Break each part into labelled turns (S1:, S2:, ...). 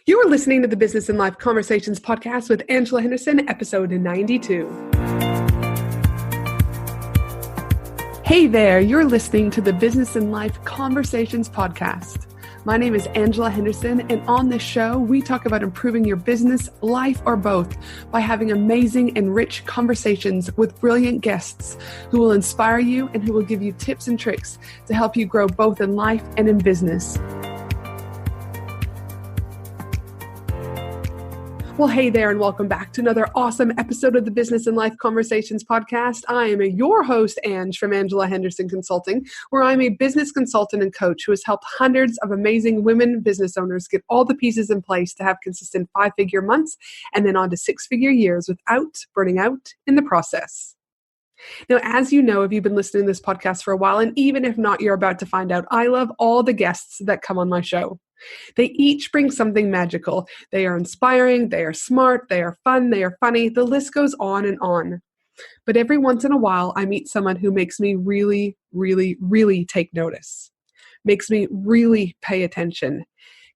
S1: You're listening to the Business and Life Conversations podcast with Angela Henderson, episode 92. Hey there, you're listening to the Business and Life Conversations podcast. My name is Angela Henderson, and on this show, we talk about improving your business, life, or both by having amazing and rich conversations with brilliant guests who will inspire you and who will give you tips and tricks to help you grow both in life and in business. Well, hey there, and welcome back to another awesome episode of the Business and Life Conversations podcast. I am your host, Ange, from Angela Henderson Consulting, where I'm a business consultant and coach who has helped hundreds of amazing women business owners get all the pieces in place to have consistent 5-figure months and then on to 6-figure years without burning out in the process. Now, as you know, if you've been listening to this podcast for a while, and even if not, you're about to find out, I love all the guests that come on my show. They each bring something magical. They are inspiring, they are smart, they are fun, they are funny. The list goes on and on. But every once in a while, I meet someone who makes me really, really, really take notice, makes me really pay attention,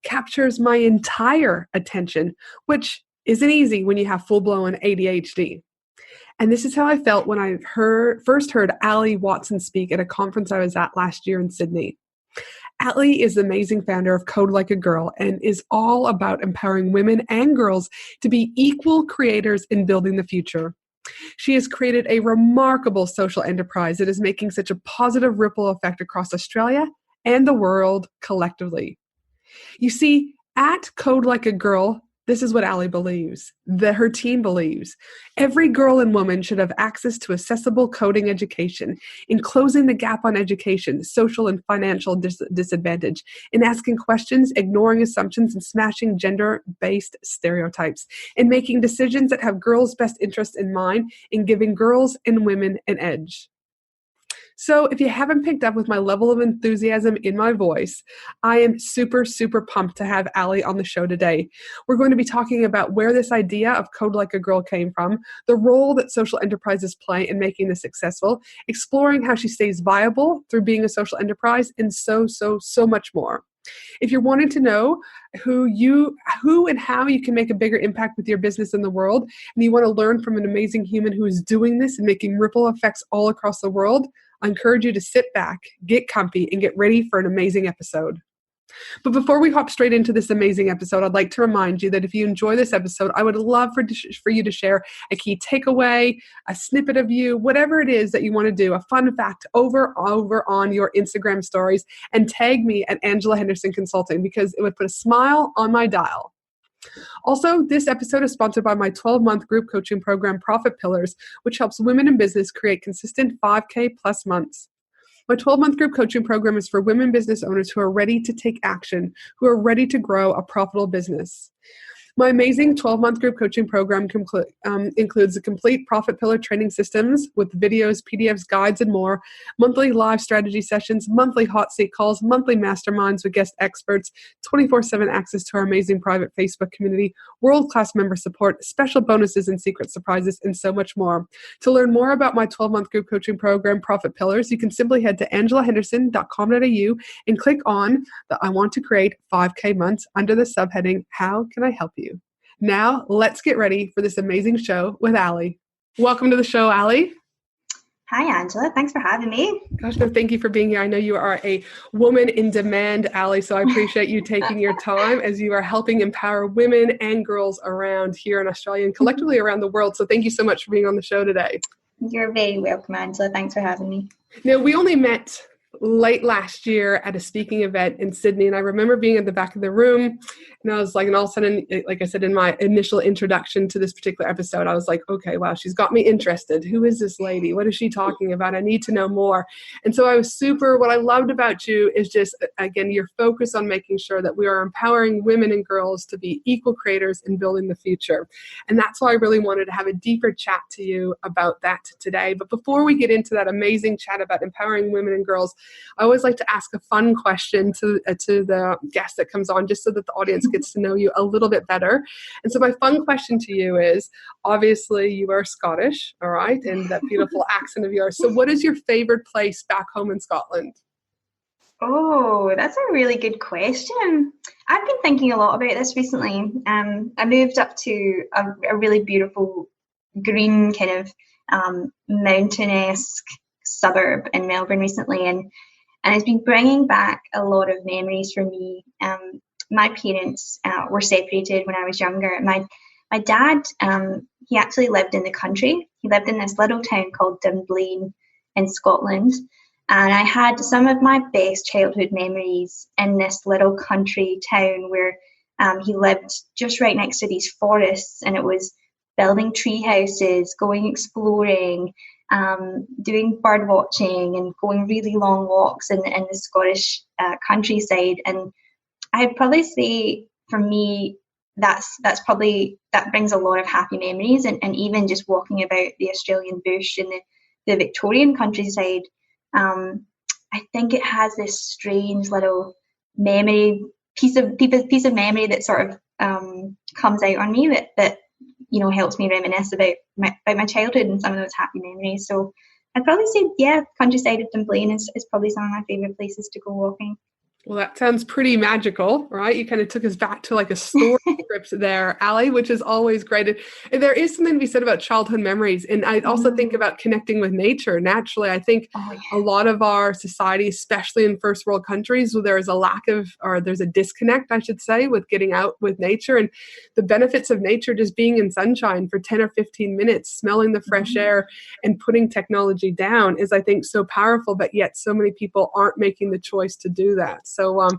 S1: captures my entire attention, which isn't easy when you have full-blown ADHD. And this is how I felt when I first heard Ali Watson speak at a conference I was at last year in Sydney. Ali is the amazing founder of Code Like a Girl and is all about empowering women and girls to be equal creators in building the future. She has created a remarkable social enterprise that is making such a positive ripple effect across Australia and the world collectively. You see, at Code Like a Girl, this is what Ali believes, that her team believes. Every girl and woman should have access to accessible coding education, in closing the gap on education, social and financial disadvantage, in asking questions, ignoring assumptions, and smashing gender-based stereotypes, in making decisions that have girls' best interests in mind, in giving girls and women an edge. So if you haven't picked up with my level of enthusiasm in my voice, I am super, super pumped to have Ali on the show today. We're going to be talking about where this idea of Code Like a Girl came from, the role that social enterprises play in making this successful, exploring how she stays viable through being a social enterprise, and so much more. If you're wanting to know who and how you can make a bigger impact with your business in the world, and you want to learn from an amazing human who is doing this and making ripple effects all across the world, I encourage you to sit back, get comfy, and get ready for an amazing episode. But before we hop straight into this amazing episode, I'd like to remind you that if you enjoy this episode, I would love for you to share a key takeaway, a snippet of you, whatever it is that you want to do, a fun fact over on your Instagram stories, and tag me at Angela Henderson Consulting, because it would put a smile on my dial. Also, this episode is sponsored by my 12-month group coaching program, Profit Pillars, which helps women in business create consistent 5K plus months. My 12-month group coaching program is for women business owners who are ready to take action, who are ready to grow a profitable business. My amazing 12-month group coaching program includes the complete Profit Pillar training systems with videos, PDFs, guides, and more, monthly live strategy sessions, monthly hot seat calls, monthly masterminds with guest experts, 24/7 access to our amazing private Facebook community, world-class member support, special bonuses and secret surprises, and so much more. To learn more about my 12-month group coaching program, Profit Pillars, you can simply head to angelahenderson.com.au and click on the I want to create 5K months under the subheading, How Can I Help You? Now, let's get ready for this amazing show with Ali. Welcome to the show, Ali.
S2: Hi, Angela. Thanks for having me.
S1: Gosh, no, thank you for being here. I know you are a woman in demand, Ali, so I appreciate you taking your time as you are helping empower women and girls around here in Australia and collectively around the world. So thank you so much for being on the show today.
S2: You're very welcome, Angela. Thanks for having me.
S1: Now, we only met late last year at a speaking event in Sydney, and I remember being at the back of the room, and I was like, and all of a sudden, like I said in my initial introduction to this particular episode, I was like, okay, wow, she's got me interested. Who is this lady? What is she talking about? I need to know more. And so I was what I loved about you is just, again, your focus on making sure that we are empowering women and girls to be equal creators in building the future. And that's why I really wanted to have a deeper chat to you about that today. But before we get into that amazing chat about empowering women and girls, I always like to ask a fun question to the guest that comes on, just so that the audience gets to know you a little bit better. And so my fun question to you is, obviously you are Scottish, all right, and that beautiful accent of yours. So what is your favorite place back home in Scotland?
S2: Oh, that's a really good question. I've been thinking a lot about this recently. I moved up to a really beautiful green kind of mountain-esque suburb in Melbourne recently, and it's been bringing back a lot of memories for me. My parents were separated when I was younger. My dad, he actually lived in the country. He lived in this little town called Dunblane in Scotland. And I had some of my best childhood memories in this little country town where he lived just right next to these forests, and it was building tree houses, going exploring, doing bird watching, and going really long walks in the Scottish countryside. And I'd probably say for me, that brings a lot of happy memories, and even just walking about the Australian bush and the Victorian countryside. I think it has this strange little memory piece of memory that sort of comes out on me that helps me reminisce about my childhood and some of those happy memories. So I'd probably say, yeah, countryside of Dunblane is probably some of my favorite places to go walking.
S1: Well, that sounds pretty magical, right? You kind of took us back to like a story script there, Ali, which is always great. And there is something to be said about childhood memories. And I also think about connecting with nature naturally. I think a lot of our society, especially in first world countries, where there is a lack of, or there's a disconnect, I should say, with getting out with nature and the benefits of nature, just being in sunshine for 10 or 15 minutes, smelling the fresh air and putting technology down is, I think, so powerful, but yet so many people aren't making the choice to do that. So
S2: I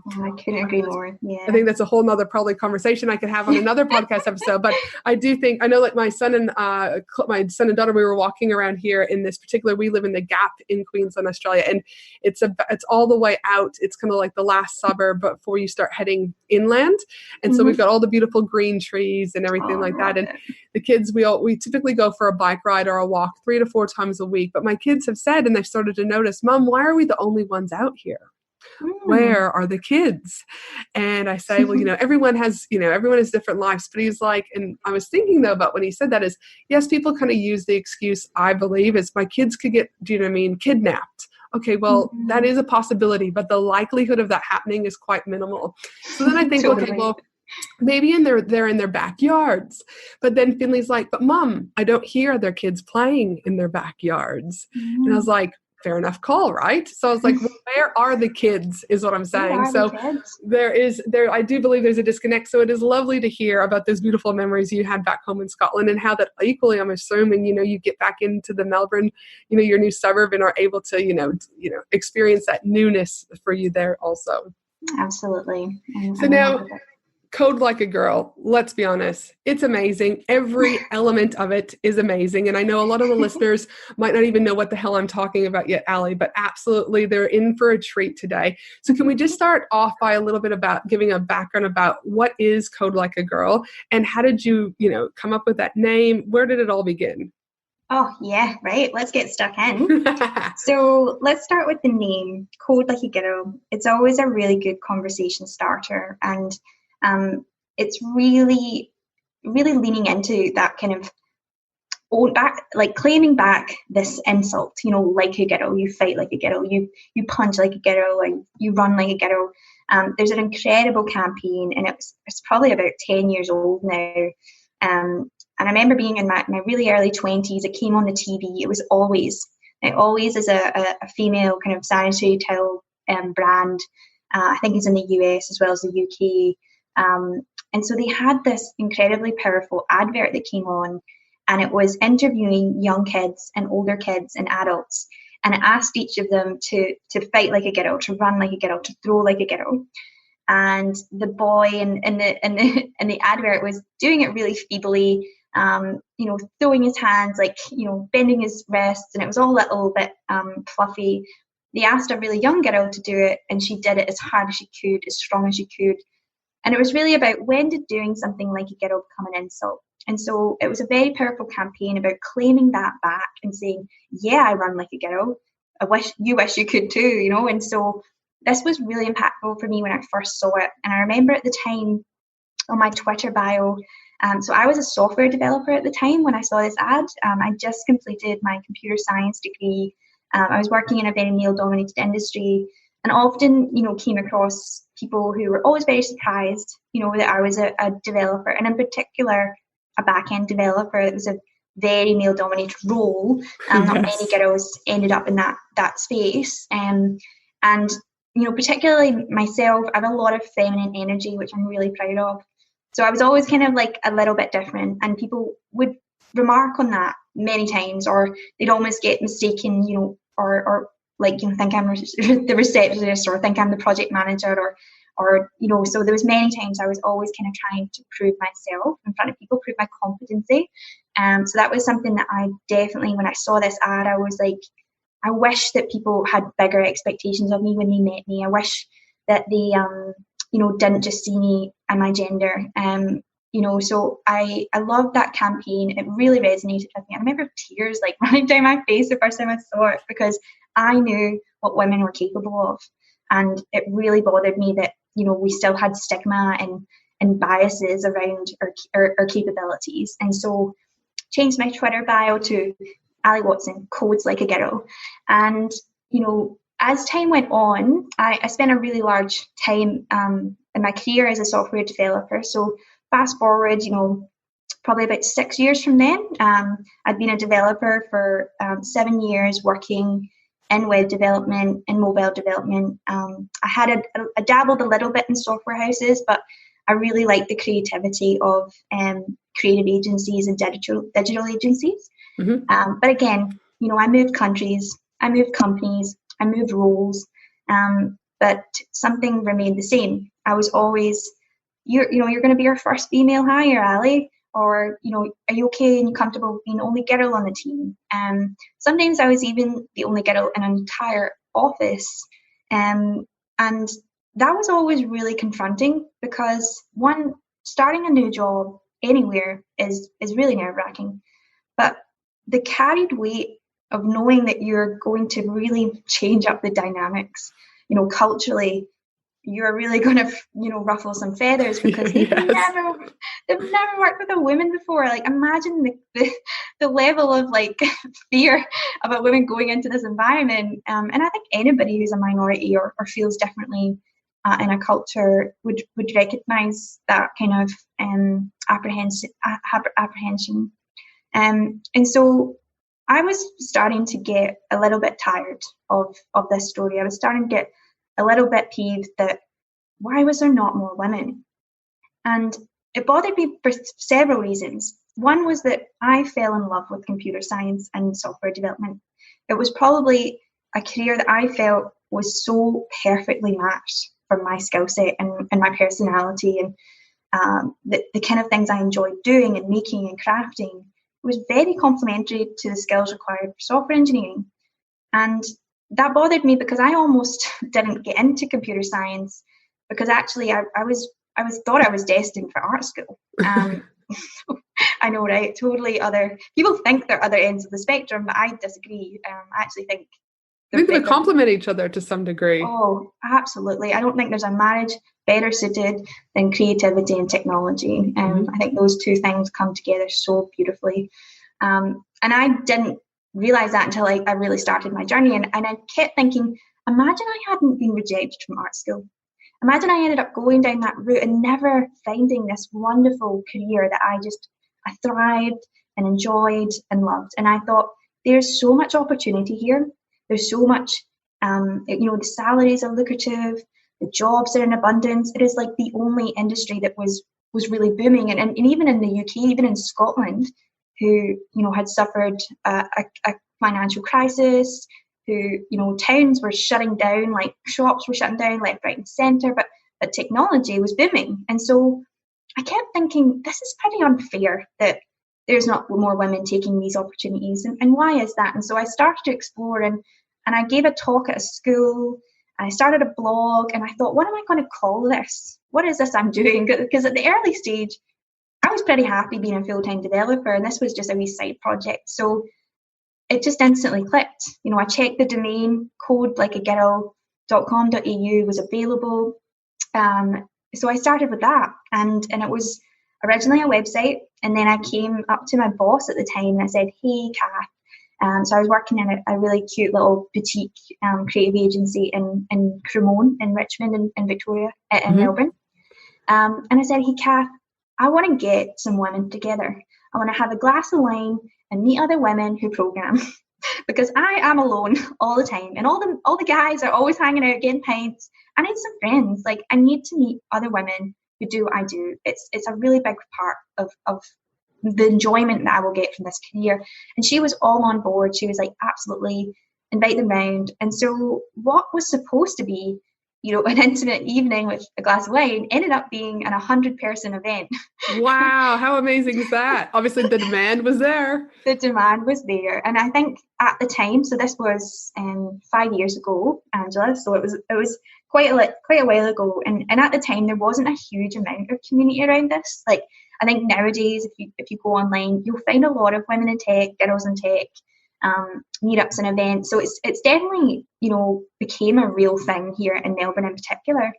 S2: couldn't agree more. Yeah.
S1: I think that's a whole nother probably conversation I could have on another podcast episode. But I do think, I know like my son and daughter, we were walking around here in this particular, we live in the Gap in Queensland, Australia. And it's all the way out. It's kind of like the last suburb before you start heading inland. And so we've got all the beautiful green trees and everything like that. And the kids, we typically go for a bike ride or a walk 3 to 4 times a week. But my kids have said, and they've started to notice, Mom, why are we the only ones out here? Where are the kids? And I say, well, everyone has different lives. But he's like, and I was thinking though about when he said that is, yes, people kind of use the excuse, I believe, is my kids could get, kidnapped. Okay, well, that is a possibility, but the likelihood of that happening is quite minimal. So then I think, okay, well, maybe they're in their backyards. But then Finley's like, but Mom, I don't hear other kids playing in their backyards. And I was like, fair enough call, right? So I was like, well, where are the kids is what I'm saying. So I do believe there's a disconnect. So it is lovely to hear about those beautiful memories you had back home in Scotland, and how that equally, I'm assuming, you get back into the Melbourne, your new suburb, and are able to, experience that newness for you there also.
S2: Absolutely.
S1: So now, Code Like a Girl, let's be honest, it's amazing. Every element of it is amazing. And I know a lot of the listeners might not even know what the hell I'm talking about yet, Ali, but absolutely they're in for a treat today. So can we just start off by a little bit about giving a background about what is Code Like a Girl, and how did you, come up with that name? Where did it all begin?
S2: Oh, yeah, right. Let's get stuck in. So let's start with the name, Code Like a Girl. It's always a really good conversation starter. And it's really, really leaning into that kind of claiming back this insult, like a girl, you fight like a girl, you punch like a girl, and you run like a girl. There's an incredible campaign, and it's probably about 10 years old now. And I remember being in my really early 20s, it came on the TV. It was Always is a female kind of sanitary towel brand. I think it's in the US as well as the UK. And so they had this incredibly powerful advert that came on, and it was interviewing young kids and older kids and adults, and it asked each of them to fight like a girl, to run like a girl, to throw like a girl. And the boy in the advert was doing it really feebly, throwing his hands, bending his wrists, and it was all a little bit fluffy. They asked a really young girl to do it, and she did it as hard as she could, as strong as she could. And it was really about, when did doing something like a girl become an insult? And so it was a very powerful campaign about claiming that back and saying, yeah, I run like a girl. I wish you could too, And so this was really impactful for me when I first saw it. And I remember at the time on my Twitter bio, so I was a software developer at the time when I saw this ad. I just completed my computer science degree. I was working in a very male-dominated industry. And and often, came across people who were always very surprised, that I was a developer, and in particular, a back-end developer. It was a very male-dominated role, and not many girls ended up in that space. And particularly myself, I have a lot of feminine energy, which I'm really proud of. So I was always kind of like a little bit different, and people would remark on that many times, or they'd almost get mistaken, or think I'm the receptionist, or think I'm the project manager, or so there was many times I was always kind of trying to prove myself in front of people, prove my competency. So that was something that I definitely, when I saw this ad, I was like, I wish that people had bigger expectations of me when they met me. I wish that they, didn't just see me and my gender. So I loved that campaign. It really resonated with me. I remember tears like running down my face the first time I saw it, because I knew what women were capable of. And it really bothered me that, we still had stigma and biases around our capabilities. And so changed my Twitter bio to Ali Watson, codes like a girl. And, as time went on, I spent a really large time in my career as a software developer. So fast forward, probably about 6 years from then, I'd been a developer for 7 years, working in web development and mobile development. I had I dabbled a little bit in software houses, but I really liked the creativity of creative agencies and digital agencies. Mm-hmm. But again, I moved countries, I moved companies, I moved roles, but something remained the same. I was always, you're going to be our first female hire, Ali, or, are you okay and comfortable being the only girl on the team? Sometimes I was even the only girl in an entire office. And that was always really confronting, because one, starting a new job anywhere is really nerve-wracking. But the carried weight of knowing that you're going to really change up the dynamics, culturally, you're really going to, ruffle some feathers, because they've never worked with a woman before. Like, imagine the level of like fear about women going into this environment. And I think anybody who's a minority or feels differently in a culture would recognize that kind of apprehension. And so I was starting to get a little bit tired of this story. I was starting to get a little bit peeved that why was there not more women? And it bothered me for several reasons. One was that I fell in love with computer science and software development. It was probably a career that I felt was so perfectly matched for my skill set and my personality, and the kind of things I enjoyed doing and making and crafting was very complementary to the skills required for software engineering. And that bothered me, because I almost didn't get into computer science, because actually I thought I was destined for art school. I know, right? Totally other people think they're other ends of the spectrum, but I disagree. I actually think
S1: they complement each other to some degree.
S2: Oh, absolutely. I don't think there's a marriage better suited than creativity and technology. I think those two things come together so beautifully. And I didn't realize that until I really started my journey. And I kept thinking, imagine I hadn't been rejected from art school. Imagine I ended up going down that route and never finding this wonderful career that I thrived and enjoyed and loved. And I thought, there's so much opportunity here. There's so much, the salaries are lucrative, the jobs are in abundance. It is like the only industry that was really booming. And even in the UK, even in Scotland, who, had suffered a financial crisis, who, towns were shutting down, like shops were shutting down left, right and centre, but technology was booming. And so I kept thinking, this is pretty unfair that there's not more women taking these opportunities. And why is that? And so I started to explore, and I gave a talk at a school, and I started a blog, and I thought, what am I going to call this? What is this I'm doing? Because at the early stage, I was pretty happy being a full-time developer, and this was just a wee side project. So it just instantly clicked. I checked the domain, codelikeagirl.com.au was available. So I started with that, and it was originally a website, and then I came up to my boss at the time and I said, hey, Kath, So I was working in a really cute little boutique creative agency in Cremone in Richmond in Victoria, in Melbourne. And I said, hey, Kath, I want to get some women together. I want to have a glass of wine and meet other women who program. Because I am alone all the time, and all the guys are always hanging out getting pints. I need some friends. Like, I need to meet other women who do what I do. It's a really big part of the enjoyment that I will get from this career. And she was all on board. She was like, absolutely, invite them round. And so what was supposed to be, an intimate evening with a glass of wine ended up being an 100-person event.
S1: Wow, how amazing is that? Obviously, the demand was there.
S2: The demand was there, and I think at the time, so this was 5 years ago, Angela. So it was quite a while ago, and at the time there wasn't a huge amount of community around this. Like, I think nowadays, if you go online, you'll find a lot of women in tech, girls in tech, meetups and events. So it's definitely became a real thing here in Melbourne in particular.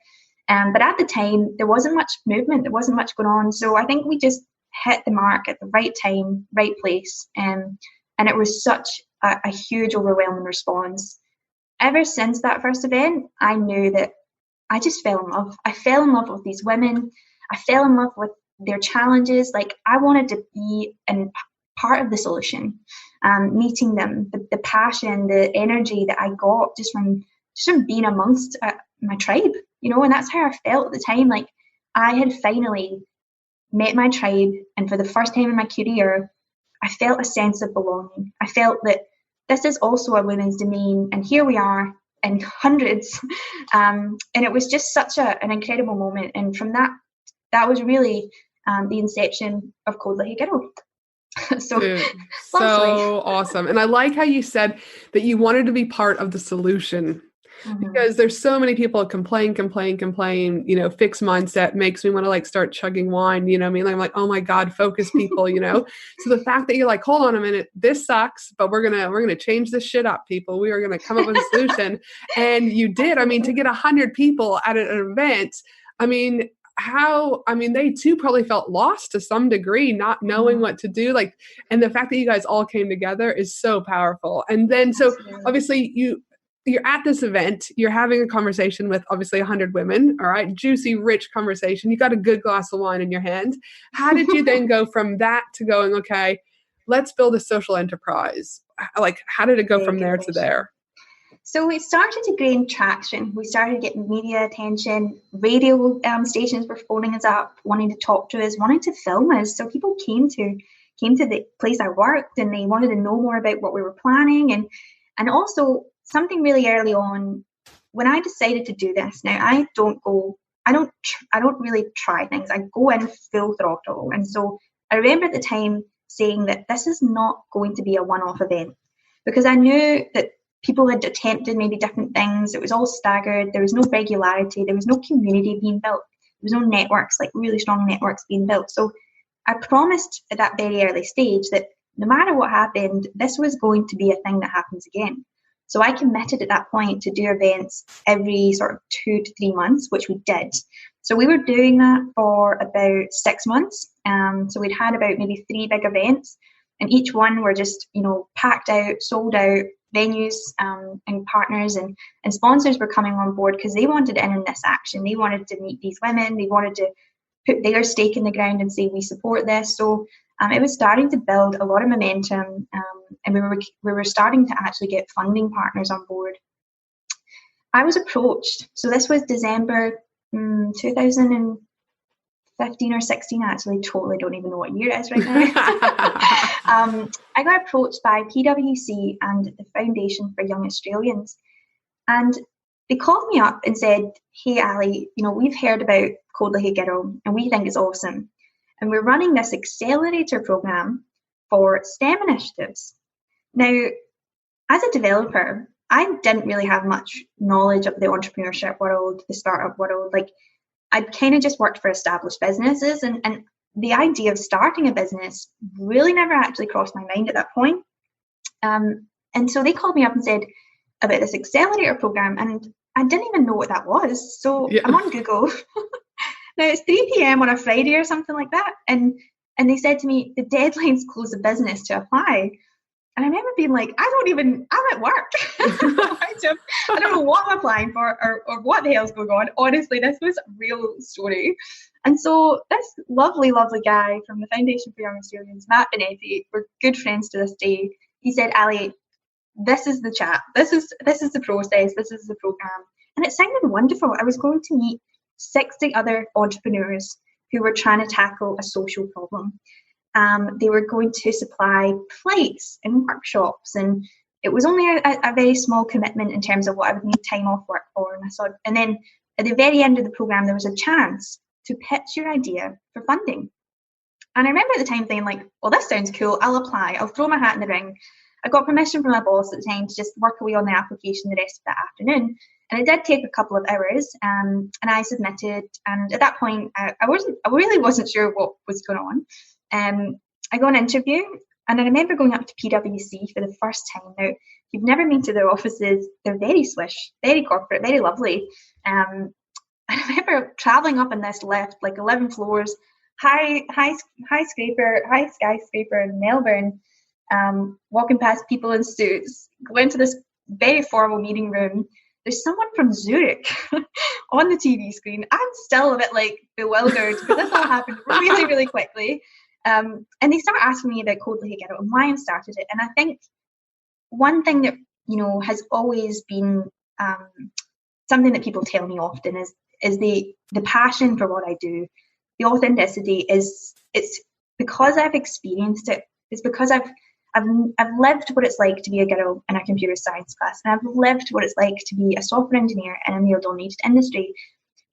S2: But at the time there wasn't much movement, there wasn't much going on. So I think we just hit the mark at the right time, right place, and it was such a huge, overwhelming response. Ever since that first event, I knew that I just fell in love. I fell in love with these women. I fell in love with their challenges. Like, I wanted to be in part of the solution. Meeting them, the passion, the energy that I got just from being amongst my tribe, and that's how I felt at the time. Like, I had finally met my tribe, and for the first time in my career, I felt a sense of belonging. I felt that this is also a women's domain, and here we are in hundreds. And it was just such an incredible moment. And from that was really the inception of Code Like a Girl.
S1: So awesome. And I like how you said that you wanted to be part of the solution, because there's so many people complain, fixed mindset makes me want to start chugging wine, I'm like, oh my God, focus people, So the fact that you're like, hold on a minute, this sucks, but we're going to change this shit up, people. We are going to come up with a solution. And you did. To get 100 people at an event, they too probably felt lost to some degree, not knowing what to do. And the fact that you guys all came together is so powerful. And then, so obviously you're at this event, you're having a conversation with obviously 100 women, all right, juicy, rich conversation. You got a good glass of wine in your hand. How did you then go from that to going, okay, let's build a social enterprise? How did it go from there to there?
S2: So we started to gain traction. We started getting media attention. Radio stations were phoning us up, wanting to talk to us, wanting to film us. So people came to the place I worked, and they wanted to know more about what we were planning. And also something really early on, when I decided to do this. Now, I don't really try things. I go in full throttle. And so I remember at the time saying that this is not going to be a one-off event, because I knew that people had attempted maybe different things. It was all staggered. There was no regularity. There was no community being built. There was no networks, really strong networks being built. So I promised at that very early stage that no matter what happened, this was going to be a thing that happens again. So I committed at that point to do events every sort of 2 to 3 months, which we did. So we were doing that for about 6 months. So we'd had about maybe 3 big events, and each one were just, packed out, sold out. Venues and partners and sponsors were coming on board because they wanted in this action. They wanted to meet these women. They wanted to put their stake in the ground and say, we support this. So it was starting to build a lot of momentum, and we were starting to actually get funding partners on board. I was approached. So this was December 2015 or 16, actually. Totally don't even know what year it is right now. I got approached by PwC and the Foundation for Young Australians, and they called me up and said, hey Ali, we've heard about Code Like a Girl and we think it's awesome, and we're running this accelerator program for STEM initiatives. Now, as a developer, I didn't really have much knowledge of the entrepreneurship world, the startup world. I'd kind of just worked for established businesses, and the idea of starting a business really never actually crossed my mind at that point. And so they called me up and said about this accelerator program, and I didn't even know what that was. So I'm on Google. Now it's 3 p.m. on a Friday or something like that. And they said to me, the deadline's close of business to apply. And I remember being like, I'm at work. I don't know what I'm applying for or what the hell's going on. Honestly, this was a real story. And so this lovely, lovely guy from the Foundation for Young Australians, Matt Benetti, we're good friends to this day. He said, Ali, this is the chat. This is the process. This is the program. And it sounded wonderful. I was going to meet 60 other entrepreneurs who were trying to tackle a social problem. They were going to supply flights and workshops, and it was only a very small commitment in terms of what I would need time off work for. And then at the very end of the program, there was a chance to pitch your idea for funding. And I remember at the time thinking like, well, this sounds cool. I'll apply. I'll throw my hat in the ring. I got permission from my boss at the time to just work away on the application the rest of that afternoon. And it did take a couple of hours, and I submitted. And at that point, I really wasn't sure what was going on. I got an interview, and I remember going up to PwC for the first time. Now, if you've never been to their offices, they're very swish, very corporate, very lovely. I remember traveling up in this lift, like 11 floors, high skyscraper in Melbourne, walking past people in suits, going to this very formal meeting room. There's someone from Zurich on the TV screen. I'm still a bit like bewildered because this all happened really, really quickly. And they start asking me about Code Like a Ghetto and why I started it. And I think one thing that, has always been something that people tell me often is the passion for what I do. The authenticity it's because I've experienced it. It's because I've lived what it's like to be a girl in a computer science class, and I've lived what it's like to be a software engineer in a male-dominated industry.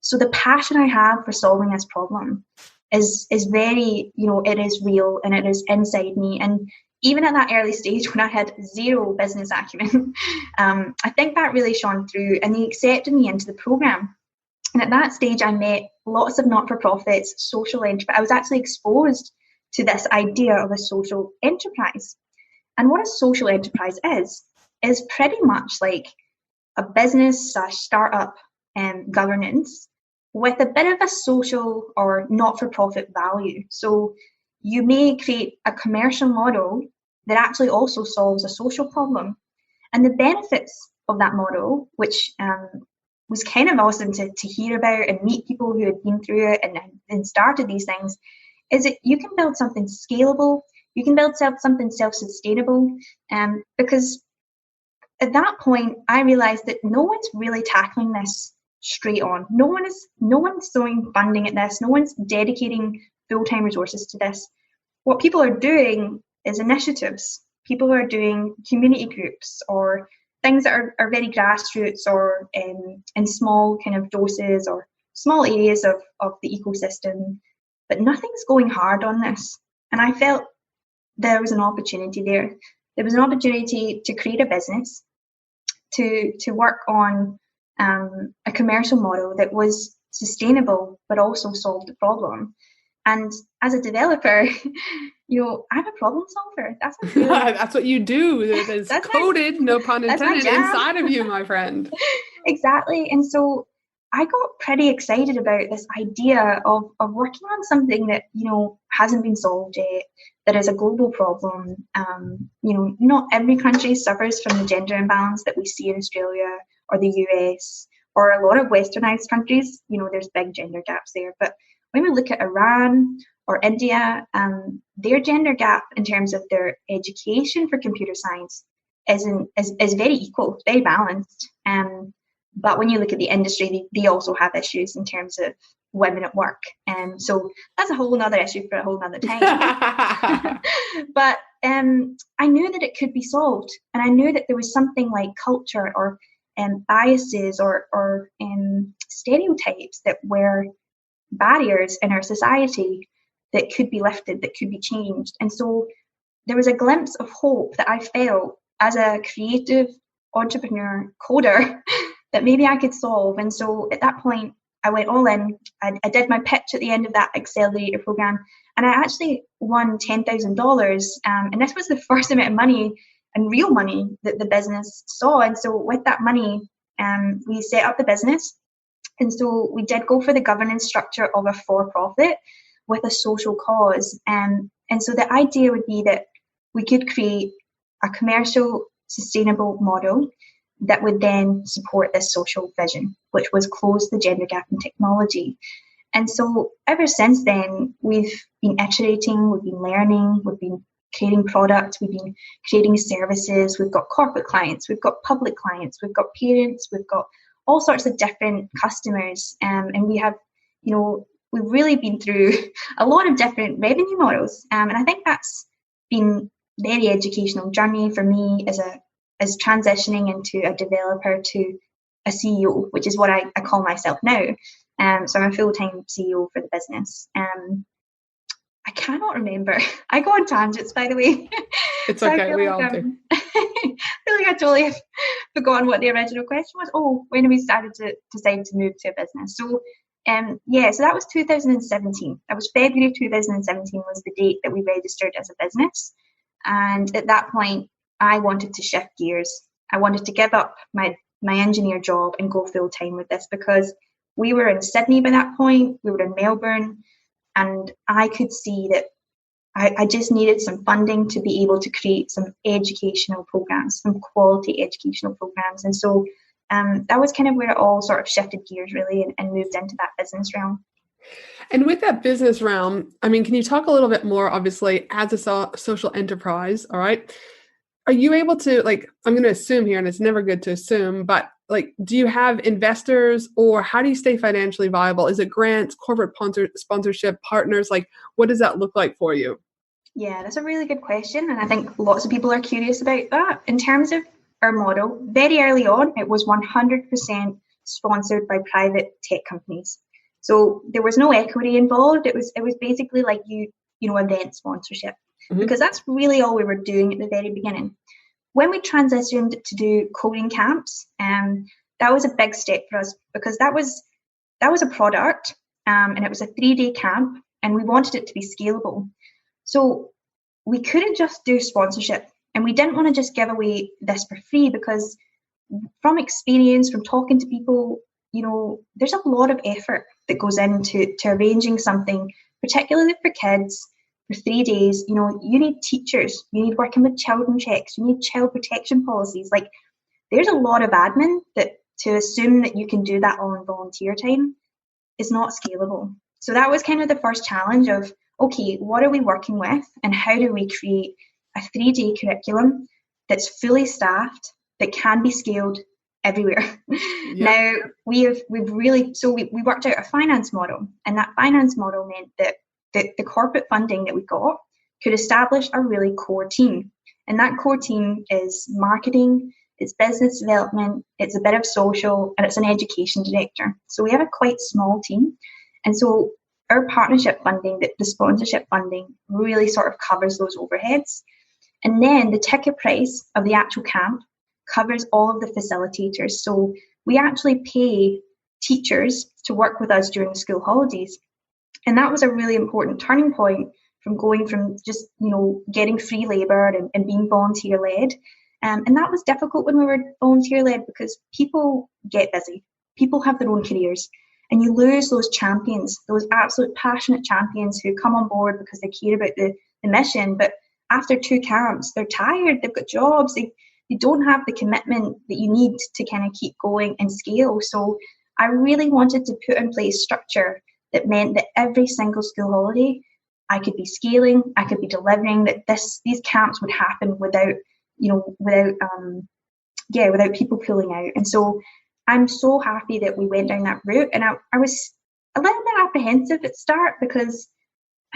S2: So the passion I have for solving this problem is very, it is real and it is inside me. And even at that early stage when I had zero business acumen, I think that really shone through, and they accepted me into the program. And at that stage, I met lots of not-for-profits, social enterprise. I was actually exposed to this idea of a social enterprise. And what a social enterprise is pretty much like a business / startup governance with a bit of a social or not-for-profit value. So you may create a commercial model that actually also solves a social problem. And the benefits of that model, which was kind of awesome to hear about and meet people who had been through it and started these things, is that you can build something scalable, you can build something self-sustainable, because at that point I realized that no one's really tackling this straight on. No one's throwing funding at this, no one's dedicating full-time resources to this. What people are doing is initiatives. People are doing community groups or things that are very grassroots or in small kind of doses or small areas of the ecosystem, but nothing's going hard on this. And I felt there was an opportunity there. There was an opportunity to create a business, to work on a commercial model that was sustainable but also solved the problem. And as a developer, I'm a problem solver. That's what,
S1: that's what you do. It's coded, no pun intended, inside of you, my friend.
S2: Exactly. And so I got pretty excited about this idea of working on something that, hasn't been solved yet, that is a global problem. Not every country suffers from the gender imbalance that we see in Australia or the US or a lot of westernized countries. There's big gender gaps there. But when we look at Iran or India, their gender gap in terms of their education for computer science is very equal, very balanced. But when you look at the industry, they also have issues in terms of women at work. So that's a whole nother issue for a whole nother time. But I knew that it could be solved. And I knew that there was something like culture or biases or stereotypes that were barriers in our society that could be lifted, that could be changed. And so there was a glimpse of hope that I felt as a creative entrepreneur coder that maybe I could solve. And so at that point, I went all in. I did my pitch at the end of that accelerator program, and I actually won $10,000. And this was the first amount of money and real money that the business saw. And so with that money, we set up the business. And so we did go for the governance structure of a for-profit with a social cause. And so the idea would be that we could create a commercial, sustainable model that would then support this social vision, which was close the gender gap in technology. And so ever since then, we've been iterating, we've been learning, we've been creating products, we've been creating services, we've got corporate clients, we've got public clients, we've got parents, we've got all sorts of different customers. And we have, we've really been through a lot of different revenue models. And I think that's been a very educational journey for me as transitioning into a developer to a CEO, which is what I call myself now. So I'm a full-time CEO for the business. I cannot remember. I go on tangents, by the way.
S1: It's
S2: so
S1: okay, we all do.
S2: I feel like I totally have forgotten what the original question was. Oh, when we started to decide to move to a business. So, so that was 2017. That was February 2017 was the date that we registered as a business. And at that point, I wanted to shift gears. I wanted to give up my engineer job and go full-time with this, because we were in Sydney by that point. We were in Melbourne. And I could see that I just needed some funding to be able to create some educational programs, some quality educational programs. And so that was kind of where it all sort of shifted gears, really, and moved into that business realm.
S1: And with that business realm, I mean, can you talk a little bit more, obviously, as a social enterprise, all right? Are you able to, I'm going to assume here, and it's never good to assume, but do you have investors, or how do you stay financially viable? Is it grants, corporate sponsorship, partners? What does that look like for you?
S2: Yeah, that's a really good question. And I think lots of people are curious about that. In terms of our model, very early on, it was 100% sponsored by private tech companies. So there was no equity involved. It was basically like event sponsorship, because that's really all we were doing at the very beginning. When we transitioned to do coding camps, that was a big step for us, because that was a product, and it was a 3-day camp, and we wanted it to be scalable. So we couldn't just do sponsorship, and we didn't want to just give away this for free, because from experience, from talking to people, there's a lot of effort that goes into arranging something, particularly for kids. For 3 days, you need teachers, you need working with children checks, you need child protection policies. There's a lot of admin that to assume that you can do that all in volunteer time is not scalable. So that was kind of the first challenge of, okay, what are we working with, and how do we create a 3-day curriculum that's fully staffed, that can be scaled everywhere. Yep. Now we've worked out a finance model, and that finance model meant that the corporate funding that we got could establish a really core team. And that core team is marketing, it's business development, it's a bit of social, and it's an education director. So we have a quite small team. And so our partnership funding, the sponsorship funding, really sort of covers those overheads. And then the ticket price of the actual camp covers all of the facilitators. So we actually pay teachers to work with us during the school holidays. And that was a really important turning point from going from just, getting free labour and being volunteer-led. And that was difficult when we were volunteer-led, because people get busy. People have their own careers. And you lose those champions, those absolute passionate champions who come on board because they care about the mission. But after 2 camps, they're tired, they've got jobs, they don't have the commitment that you need to kind of keep going and scale. So I really wanted to put in place structure that meant that every single school holiday, I could be scaling, I could be delivering, that these camps would happen without people pulling out. And so I'm so happy that we went down that route. And I was a little bit apprehensive at the start, because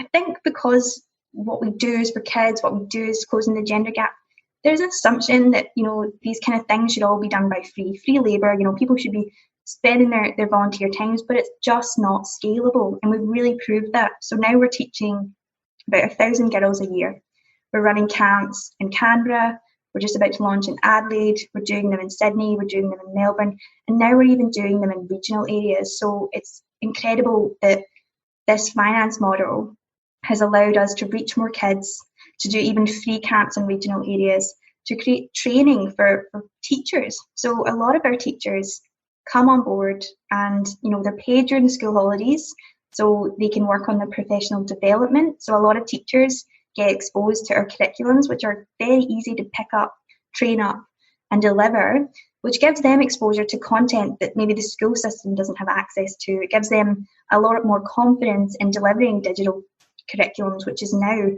S2: I think because what we do is for kids, what we do is closing the gender gap, there's an assumption that, these kind of things should all be done by free labour. People should be spending their volunteer times, but it's just not scalable. And we've really proved that. So now we're teaching about 1,000 girls a year. We're running camps in Canberra. We're just about to launch in Adelaide. We're doing them in Sydney. We're doing them in Melbourne. And now we're even doing them in regional areas. So it's incredible that this finance model has allowed us to reach more kids, to do even free camps in regional areas, to create training for teachers. So a lot of our teachers come on board, and they're paid during the school holidays so they can work on their professional development. So a lot of teachers get exposed to our curriculums, which are very easy to pick up, train up, and deliver, which gives them exposure to content that maybe the school system doesn't have access to. It gives them a lot more confidence in delivering digital curriculums, which is now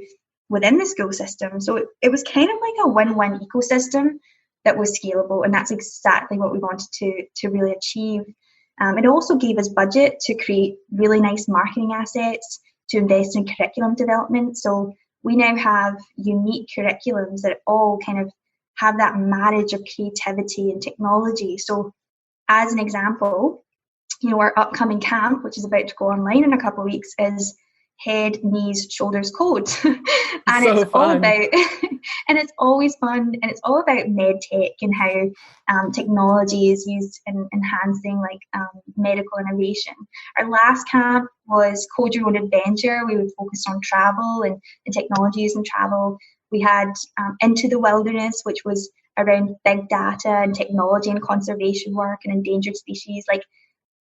S2: within the school system. So it was kind of like a win-win ecosystem that was scalable, and that's exactly what we wanted to really achieve. It also gave us budget to create really nice marketing assets, to invest in curriculum development. So we now have unique curriculums that all kind of have that marriage of creativity and technology. So as an example, our upcoming camp, which is about to go online in a couple of weeks, is Head, Knees, Shoulders, Code. And so it's fun. All about, and it's always fun, and it's all about med tech and how technology is used in enhancing medical innovation. Our last camp was Code Your Own Adventure. We would focus on travel and technologies and travel. We had Into the Wilderness, which was around big data and technology and conservation work and endangered species.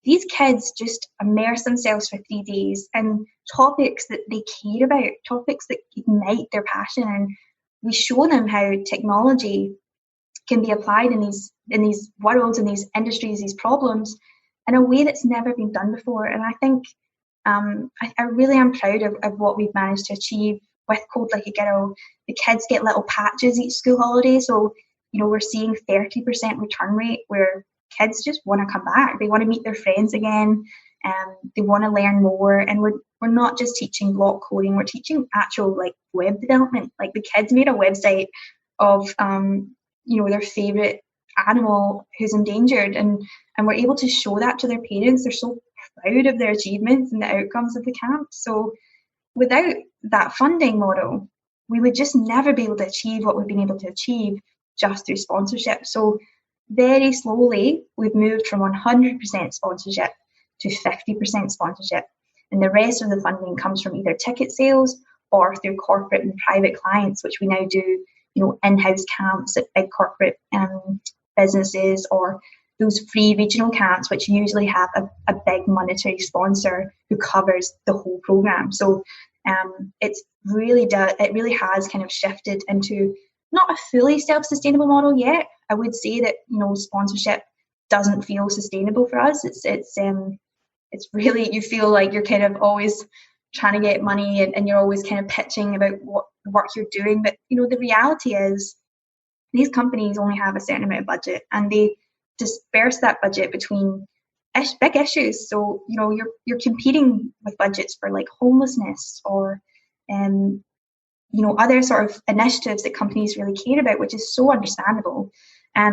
S2: These kids just immerse themselves for 3 days in topics that they care about, topics that ignite their passion, and we show them how technology can be applied in these worlds, in these industries, these problems, in a way that's never been done before. And I think I really am proud of what we've managed to achieve with Code Like a Girl. The kids get little patches each school holiday, so we're seeing 30% return rate, where kids just want to come back. They want to meet their friends again, they want to learn more. And we're not just teaching block coding, we're teaching actual web development. The kids made a website of their favorite animal who's endangered, and we're able to show that to their parents. They're so proud of their achievements and the outcomes of the camp. So without that funding model, we would just never be able to achieve what we've been able to achieve just through sponsorship. So very slowly, we've moved from 100% sponsorship to 50% sponsorship. And the rest of the funding comes from either ticket sales or through corporate and private clients, which we now do, in-house camps at big corporate businesses, or those free regional camps, which usually have a big monetary sponsor who covers the whole program. So it really has kind of shifted into not a fully self-sustainable model yet. I would say that sponsorship doesn't feel sustainable for us. It's really, you feel like you're kind of always trying to get money, and you're always kind of pitching about what work you're doing. But the reality is these companies only have a certain amount of budget, and they disperse that budget between big issues. So you're competing with budgets for homelessness or other sort of initiatives that companies really care about, which is so understandable.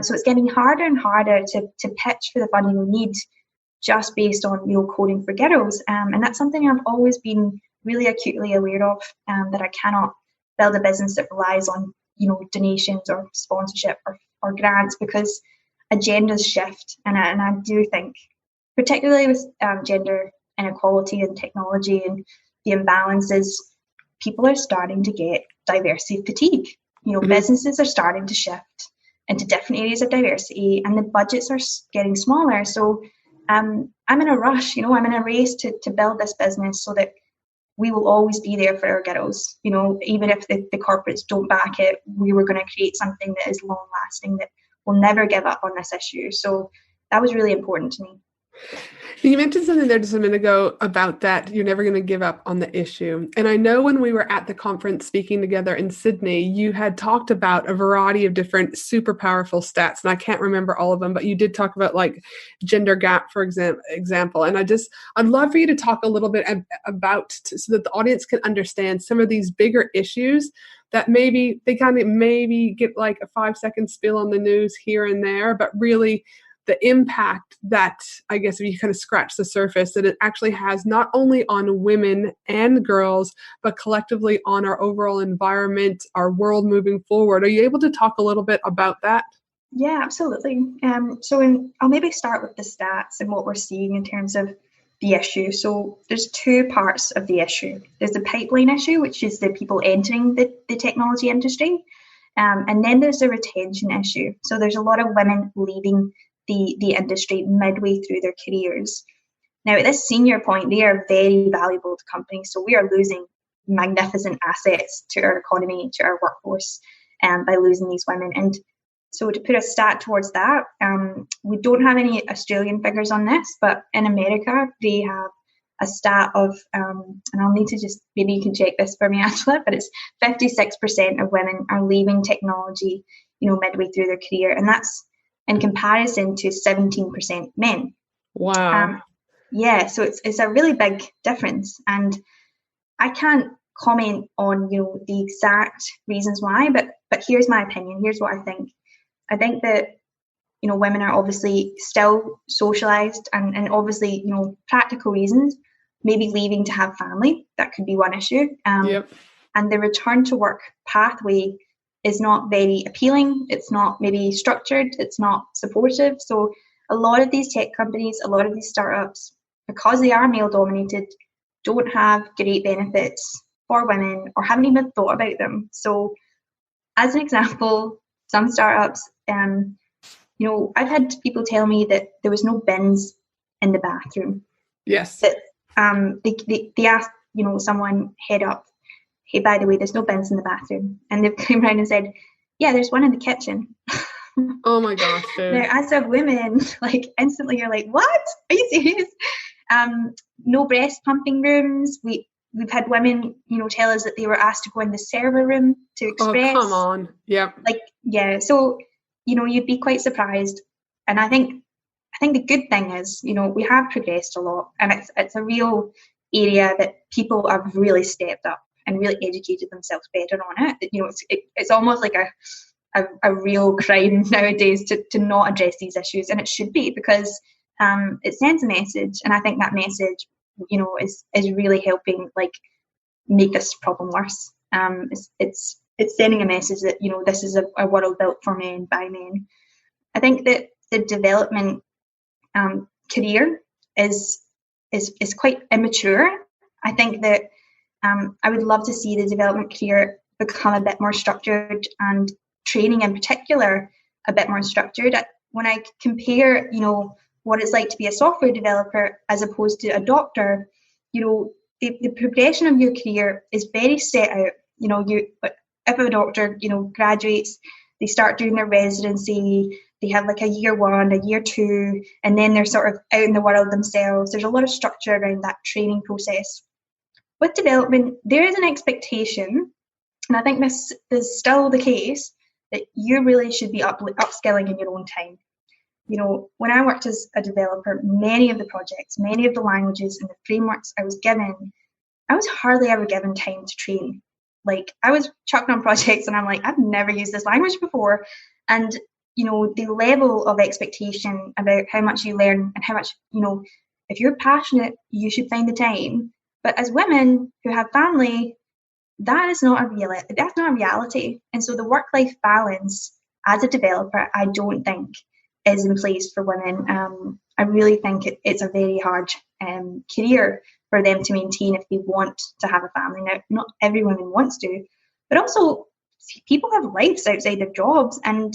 S2: So it's getting harder and harder to pitch for the funding we need just based on coding for girls. And that's something I've always been really acutely aware of, that I cannot build a business that relies on donations or sponsorship or grants, because agendas shift. And I do think, particularly with gender inequality and technology and the imbalances, people are starting to get diversity fatigue. Businesses are starting to shift into different areas of diversity, and the budgets are getting smaller. So I'm in a rush, I'm in a race to build this business so that we will always be there for our girls. Even if the corporates don't back it, we were going to create something that is long lasting, that will never give up on this issue. So that was really important to me.
S1: You mentioned something there just a minute ago about that you're never going to give up on the issue. And I know when we were at the conference speaking together in Sydney, you had talked about a variety of different super powerful stats. And I can't remember all of them, but you did talk about gender gap, for example. And I'd love for you to talk a little bit about, so that the audience can understand some of these bigger issues that maybe they kind of get a 5-second spill on the news here and there, but really the impact that, I guess, if you kind of scratch the surface, that it actually has not only on women and girls, but collectively on our overall environment, our world moving forward. Are you able to talk a little bit about that?
S2: Yeah, absolutely. I'll maybe start with the stats and what we're seeing in terms of the issue. So there's two parts of the issue. There's the pipeline issue, which is the people entering the technology industry. And then there's the retention issue. So there's a lot of women leaving the industry midway through their careers. Now, at this senior point, they are very valuable to companies. So we are losing magnificent assets to our economy, to our workforce, by losing these women. And so to put a stat towards that, we don't have any Australian figures on this, but in America, they have a stat of, and I'll need to just, maybe you can check this for me, Angela, but it's 56% of women are leaving technology, midway through their career. And that's in comparison to 17% men.
S1: Wow.
S2: Yeah, so it's a really big difference. And I can't comment on, the exact reasons why, but here's my opinion. Here's what I think. I think that, women are obviously still socialized and obviously, practical reasons, maybe leaving to have family. That could be one issue.
S1: Yep.
S2: And the return to work pathway is not very appealing. It's not maybe structured. It's not supportive. So a lot of these tech companies, a lot of these startups, because they are male dominated, don't have great benefits for women or haven't even thought about them. So as an example, some startups, I've had people tell me that there was no bins in the bathroom.
S1: Yes.
S2: That they asked, someone head up, hey, by the way, there's no bins in the bathroom. And they came around and said, yeah, there's one in the kitchen.
S1: Oh my gosh, dude.
S2: Now, as a woman, instantly you're like, what? Are you serious? No breast pumping rooms. We've had women, tell us that they were asked to go in the server room to express.
S1: Oh, come on. Yeah.
S2: Yeah. So, you'd be quite surprised. And I think the good thing is, we have progressed a lot, and it's a real area that people have really stepped up and really educated themselves better on it. It's almost like a real crime nowadays to not address these issues, and it should be, because it sends a message, and I think that message, is really helping make this problem worse. It's sending a message that this is a world built for men by men. I think that the development career is quite immature. I think that I would love to see the development career become a bit more structured, and training in particular a bit more structured. When I compare, what it's like to be a software developer as opposed to a doctor, the progression of your career is very set out. If a doctor, graduates, they start doing their residency, they have a year 1, a year 2, and then they're sort of out in the world themselves. There's a lot of structure around that training process. With development, there is an expectation, and I think this is still the case, that you really should be upskilling in your own time. When I worked as a developer, many of the projects, many of the languages and the frameworks I was given, I was hardly ever given time to train. I was chucked on projects and I'm like, I've never used this language before. And, the level of expectation about how much you learn and how much, if you're passionate, you should find the time. But as women who have family, that's not a reality. And so the work-life balance as a developer, I don't think is in place for women. I really think it's a very hard career for them to maintain if they want to have a family. Now, not every woman wants to, but also people have lives outside their jobs, and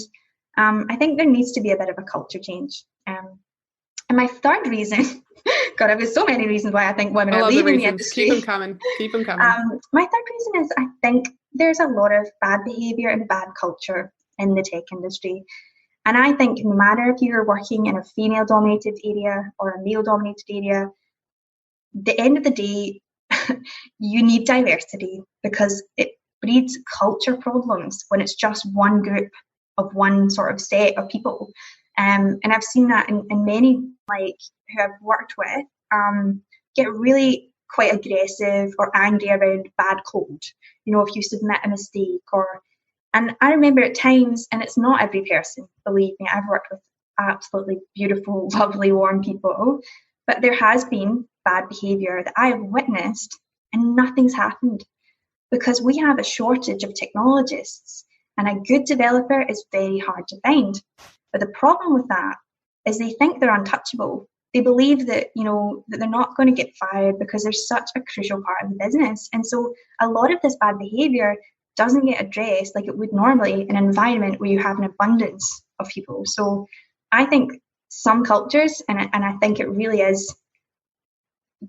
S2: I think there needs to be a bit of a culture change. And my third reason, God, I've got so many reasons why I think women are leaving the industry.
S1: Keep them coming.
S2: My third reason is I think there's a lot of bad behaviour and bad culture in the tech industry. And I think no matter if you're working in a female-dominated area or a male-dominated area, the end of the day, you need diversity, because it breeds culture problems when it's just one group of one sort of set of people. And I've seen that in many who I've worked with get really quite aggressive or angry around bad code. If you submit a mistake and I remember at times, and it's not every person, believe me, I've worked with absolutely beautiful, lovely, warm people, but there has been bad behaviour that I have witnessed and nothing's happened, because we have a shortage of technologists, and a good developer is very hard to find. But the problem with that is they think they're untouchable. They believe that, that they're not going to get fired because they're such a crucial part of the business. And so a lot of this bad behaviour doesn't get addressed like it would normally in an environment where you have an abundance of people. So I think some cultures, and I think it really is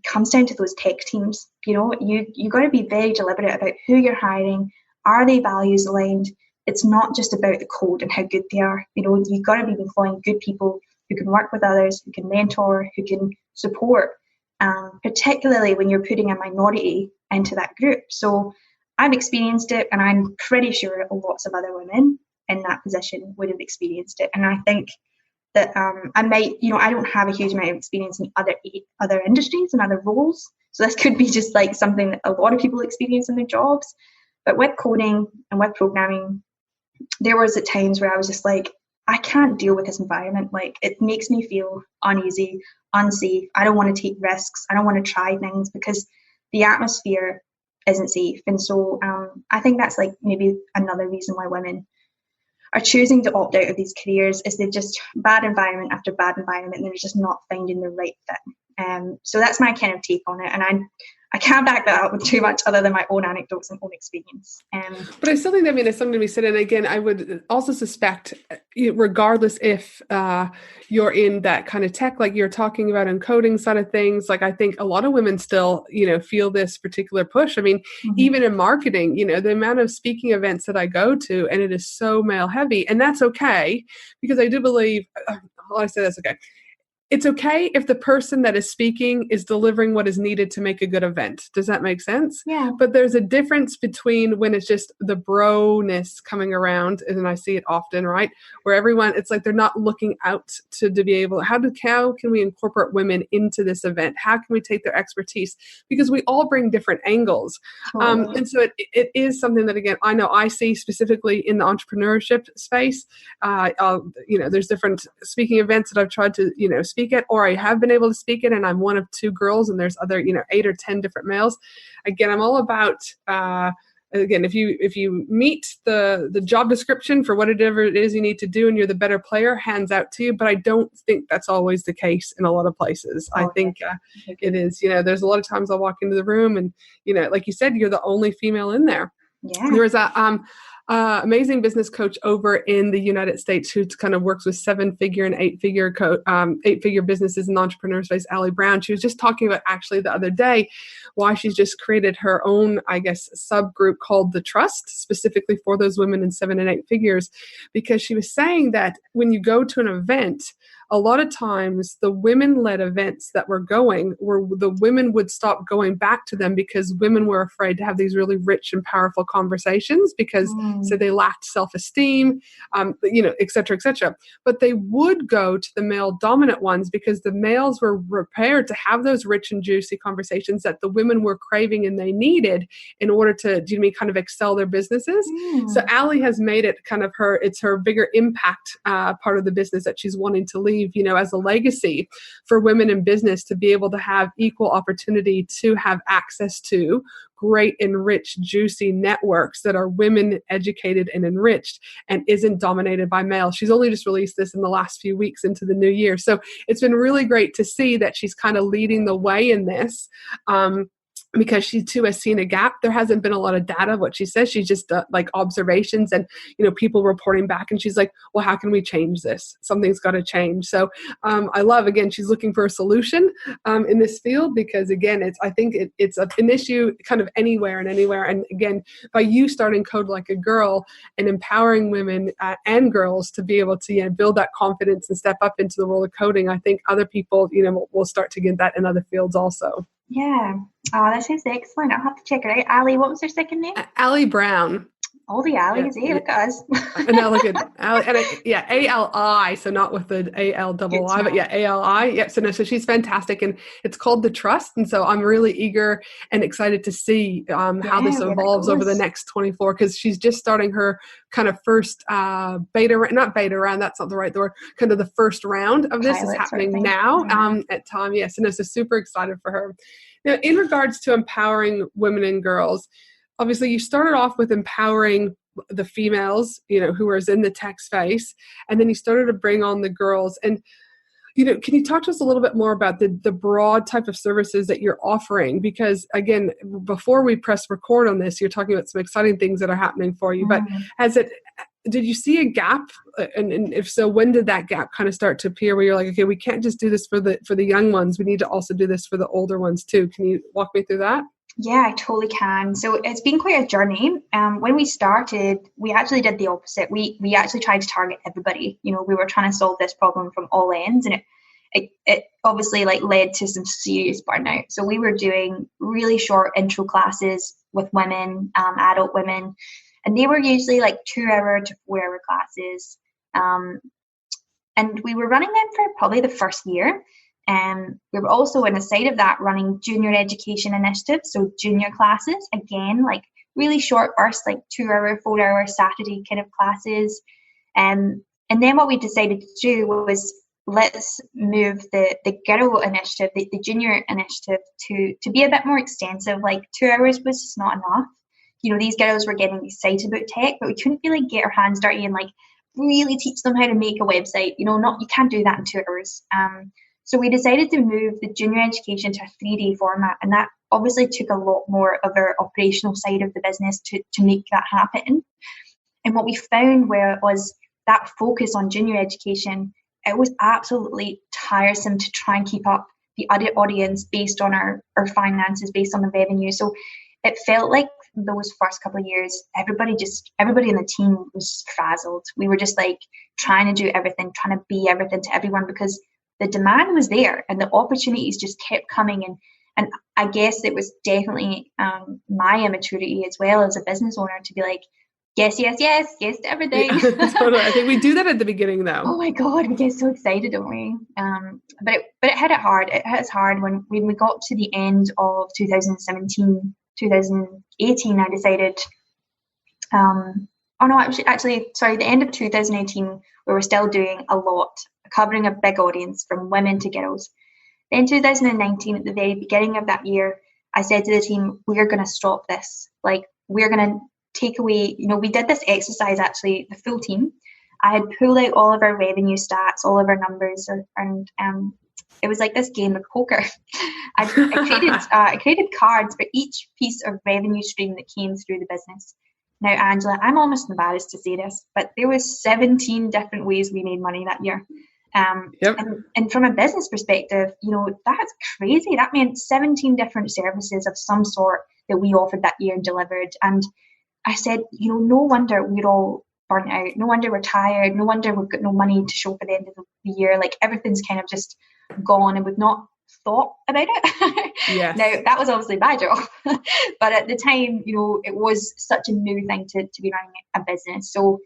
S2: comes down to those tech teams. You got to be very deliberate about who you're hiring. Are they values aligned? It's not just about the code and how good they are. You've got to be employing good people who can work with others, who can mentor, who can support, particularly when you're putting a minority into that group. So I've experienced it, and I'm pretty sure lots of other women in that position would have experienced it. And I think that I don't have a huge amount of experience in other industries and other roles. So this could be just like something that a lot of people experience in their jobs. But with coding and with programming, there was at times where I was just like, I can't deal with this environment. Like, it makes me feel uneasy, unsafe. I don't want to take risks. I don't want to try things because the atmosphere isn't safe. And so I think that's like maybe another reason why women are choosing to opt out of these careers, is they're just bad environment after bad environment, and they're just not finding the right fit. So that's my kind of take on it. And I can't back that up with too much other than my own anecdotes and own experience.
S1: But I still think that, it's something to be said. And again, I would also suspect, regardless if you're in that kind of tech, like you're talking about, and coding side of things, like I think a lot of women still, feel this particular push. Even in marketing, the amount of speaking events that I go to, and it is so male heavy, and that's okay, because I do believe, I say that's okay. It's okay if the person that is speaking is delivering what is needed to make a good event. Does that make sense?
S2: Yeah.
S1: But there's a difference between when it's just the bro-ness coming around, and I see it often, right? Where everyone, it's like they're not looking out to be able, how can we incorporate women into this event? How can we take their expertise? Because we all bring different angles.
S2: Totally.
S1: And so it is something that, again, I know I see specifically in the entrepreneurship space. There's different speaking events that I've tried to, speak at, or I have been able to speak at, and I'm one of 2 girls, and there's other 8 or 10 different males. Again, I'm all about again, if you meet the job description for whatever it is you need to do, and you're the better player, hands out to you. But I don't think that's always the case in a lot of places. I think it is. There's a lot of times I'll walk into the room, and like you said, you're the only female in there.
S2: Yeah.
S1: There was a amazing business coach over in the United States who kind of works with 7-figure and 8-figure businesses and entrepreneur space, Allie Brown. She was just talking about actually the other day why she's just created her own, I guess, subgroup called The Trust, specifically for those women in 7 and 8 figures, because she was saying that when you go to an event, a lot of times the women-led events that were going, where the women would stop going back to them because women were afraid to have these really rich and powerful conversations because so they lacked self-esteem, et cetera, et cetera. But they would go to the male-dominant ones because the males were prepared to have those rich and juicy conversations that the women were craving and they needed in order to, kind of excel their businesses. So Allie has made it kind of her bigger impact part of the business that she's wanting to leave, as a legacy for women in business, to be able to have equal opportunity to have access to great, enriched, juicy networks that are women educated and enriched and isn't dominated by males. She's only just released this in the last few weeks into the new year. So it's been really great to see that she's kind of leading the way in this. Because she too has seen a gap. There hasn't been a lot of data. What she says, she's just like observations and people reporting back, and she's like, well, how can we change this? Something's got to change. So I love, again, she's looking for a solution in this field, because again, I think it's an issue kind of anywhere. And again, by you starting Code Like a Girl and empowering women and girls to be able to build that confidence and step up into the world of coding, I think other people will start to get that in other fields also.
S2: Yeah. Oh, that sounds excellent. I'll have to check it out. Allie, what was her second name?
S1: Allie Brown.
S2: All the Allies, look at us.
S1: No, look at Allie, and A-L-I, so not with the A-L-I-I, but A-L-I. Yeah, so she's fantastic, and it's called The Trust, and so I'm really eager and excited to see how this evolves over the next 24, because she's just starting her kind of first not beta round, that's not the right word, kind of the first round of this is happening now at time. Yes, and it's just super excited for her. Now, in regards to empowering women and girls, obviously you started off with empowering the females, who are in the tech space, and then you started to bring on the girls. And, can you talk to us a little bit more about the broad type of services that you're offering? Because again, before we press record on this, you're talking about some exciting things that are happening for you, but did you see a gap? And if so, when did that gap kind of start to appear where you're like, okay, we can't just do this for the young ones. We need to also do this for the older ones too. Can you walk me through that?
S2: Yeah, I totally can. So it's been quite a journey. When we started, we actually did the opposite. We actually tried to target everybody. We were trying to solve this problem from all ends, and it obviously led to some serious burnout. So we were doing really short intro classes with women, adult women, and they were usually 2-hour to 4-hour classes. And we were running them for probably the first year. We were also, on the side of that, running junior education initiatives, so junior classes, again, really short bursts, 2-hour, 4-hour Saturday kind of classes. And then what we decided to do was, let's move the girl initiative, the junior initiative, to be a bit more extensive. 2 hours was just not enough. These girls were getting excited about tech, but we couldn't really get our hands dirty and really teach them how to make a website. You can't do that in 2 hours. So we decided to move the junior education to a 3-day format, and that obviously took a lot more of our operational side of the business to make that happen. And what we found was that focus on junior education, it was absolutely tiresome to try and keep up the other audience based on our finances, based on the revenue. So it felt like those first couple of years, everybody in the team was frazzled. We were just trying to do everything, trying to be everything to everyone, because the demand was there and the opportunities just kept coming. And I guess it was definitely my immaturity as well as a business owner to be yes to everything.
S1: Yeah, totally. I think we do that at the beginning though.
S2: Oh my God, we get so excited, don't we? But it hit it hard. It hit us hard when we got to the end of 2017, 2018, I decided, the end of 2018, we were still doing a lot, covering a big audience from women to girls. Then 2019, at the very beginning of that year, I said to the team, we're going to stop this. We're going to take away, we did this exercise, actually, the full team. I had pulled out all of our revenue stats, all of our numbers, and it was like this game of poker. I created cards for each piece of revenue stream that came through the business. Now, Angela, I'm almost embarrassed to say this, but there was 17 different ways we made money that year.
S1: Yep.
S2: And from a business perspective, that's crazy. That meant 17 different services of some sort that we offered that year and delivered. And I said, no wonder we're all burnt out. No wonder we're tired. No wonder we've got no money to show for the end of the year. Everything's kind of just gone, and we've not thought about it.
S1: Yes.
S2: Now, that was obviously my job. But at the time, it was such a new thing to be running a business. So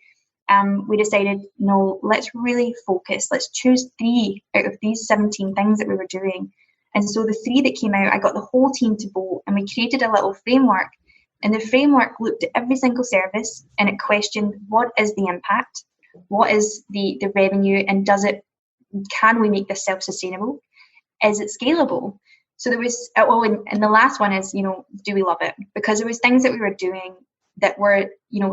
S2: we decided, no, let's really focus. Let's choose 3 out of these 17 things that we were doing. And so the 3 that came out, I got the whole team to vote, and we created a little framework. And the framework looked at every single service, and it questioned, what is the impact? What is the revenue? And can we make this self-sustainable? Is it scalable? So there was, and the last one is, do we love it? Because there was things that we were doing that were,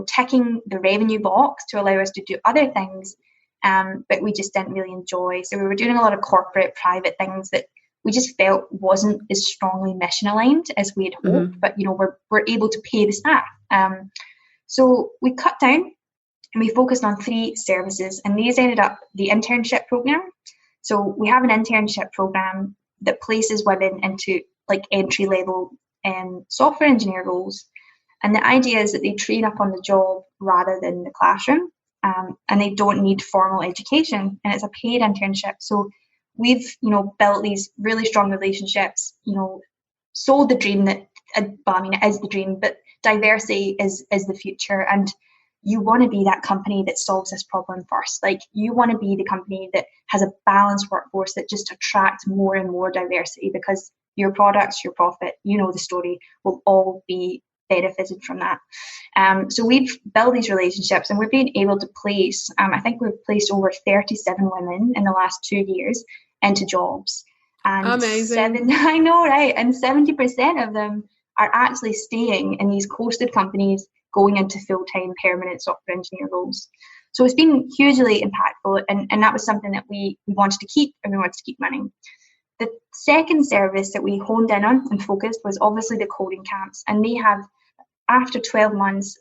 S2: ticking the revenue box to allow us to do other things, but we just didn't really enjoy. So we were doing a lot of corporate, private things that we just felt wasn't as strongly mission aligned as we had hoped. But we're able to pay the staff. So we cut down and we focused on 3 services, and these ended up the internship program. So we have an internship program that places women into entry level software engineer roles. And the idea is that they train up on the job rather than the classroom, and they don't need formal education, and it's a paid internship. So we've, built these really strong relationships, sold the dream that, it is the dream, but diversity is the future. And you want to be that company that solves this problem first. You want to be the company that has a balanced workforce that just attracts more and more diversity, because your products, your profit, the story, will all be benefited from that. So we've built these relationships, and we've been able to place, I think we've placed over 37 women in the last 2 years into jobs. And
S1: amazing.
S2: I know, right? And 70% of them are actually staying in these coasted companies, going into full-time permanent software engineer roles. So it's been hugely impactful, and that was something that we wanted to keep, and we wanted to keep running. The second service that we honed in on and focused was obviously the coding camps, and they have, after 12 months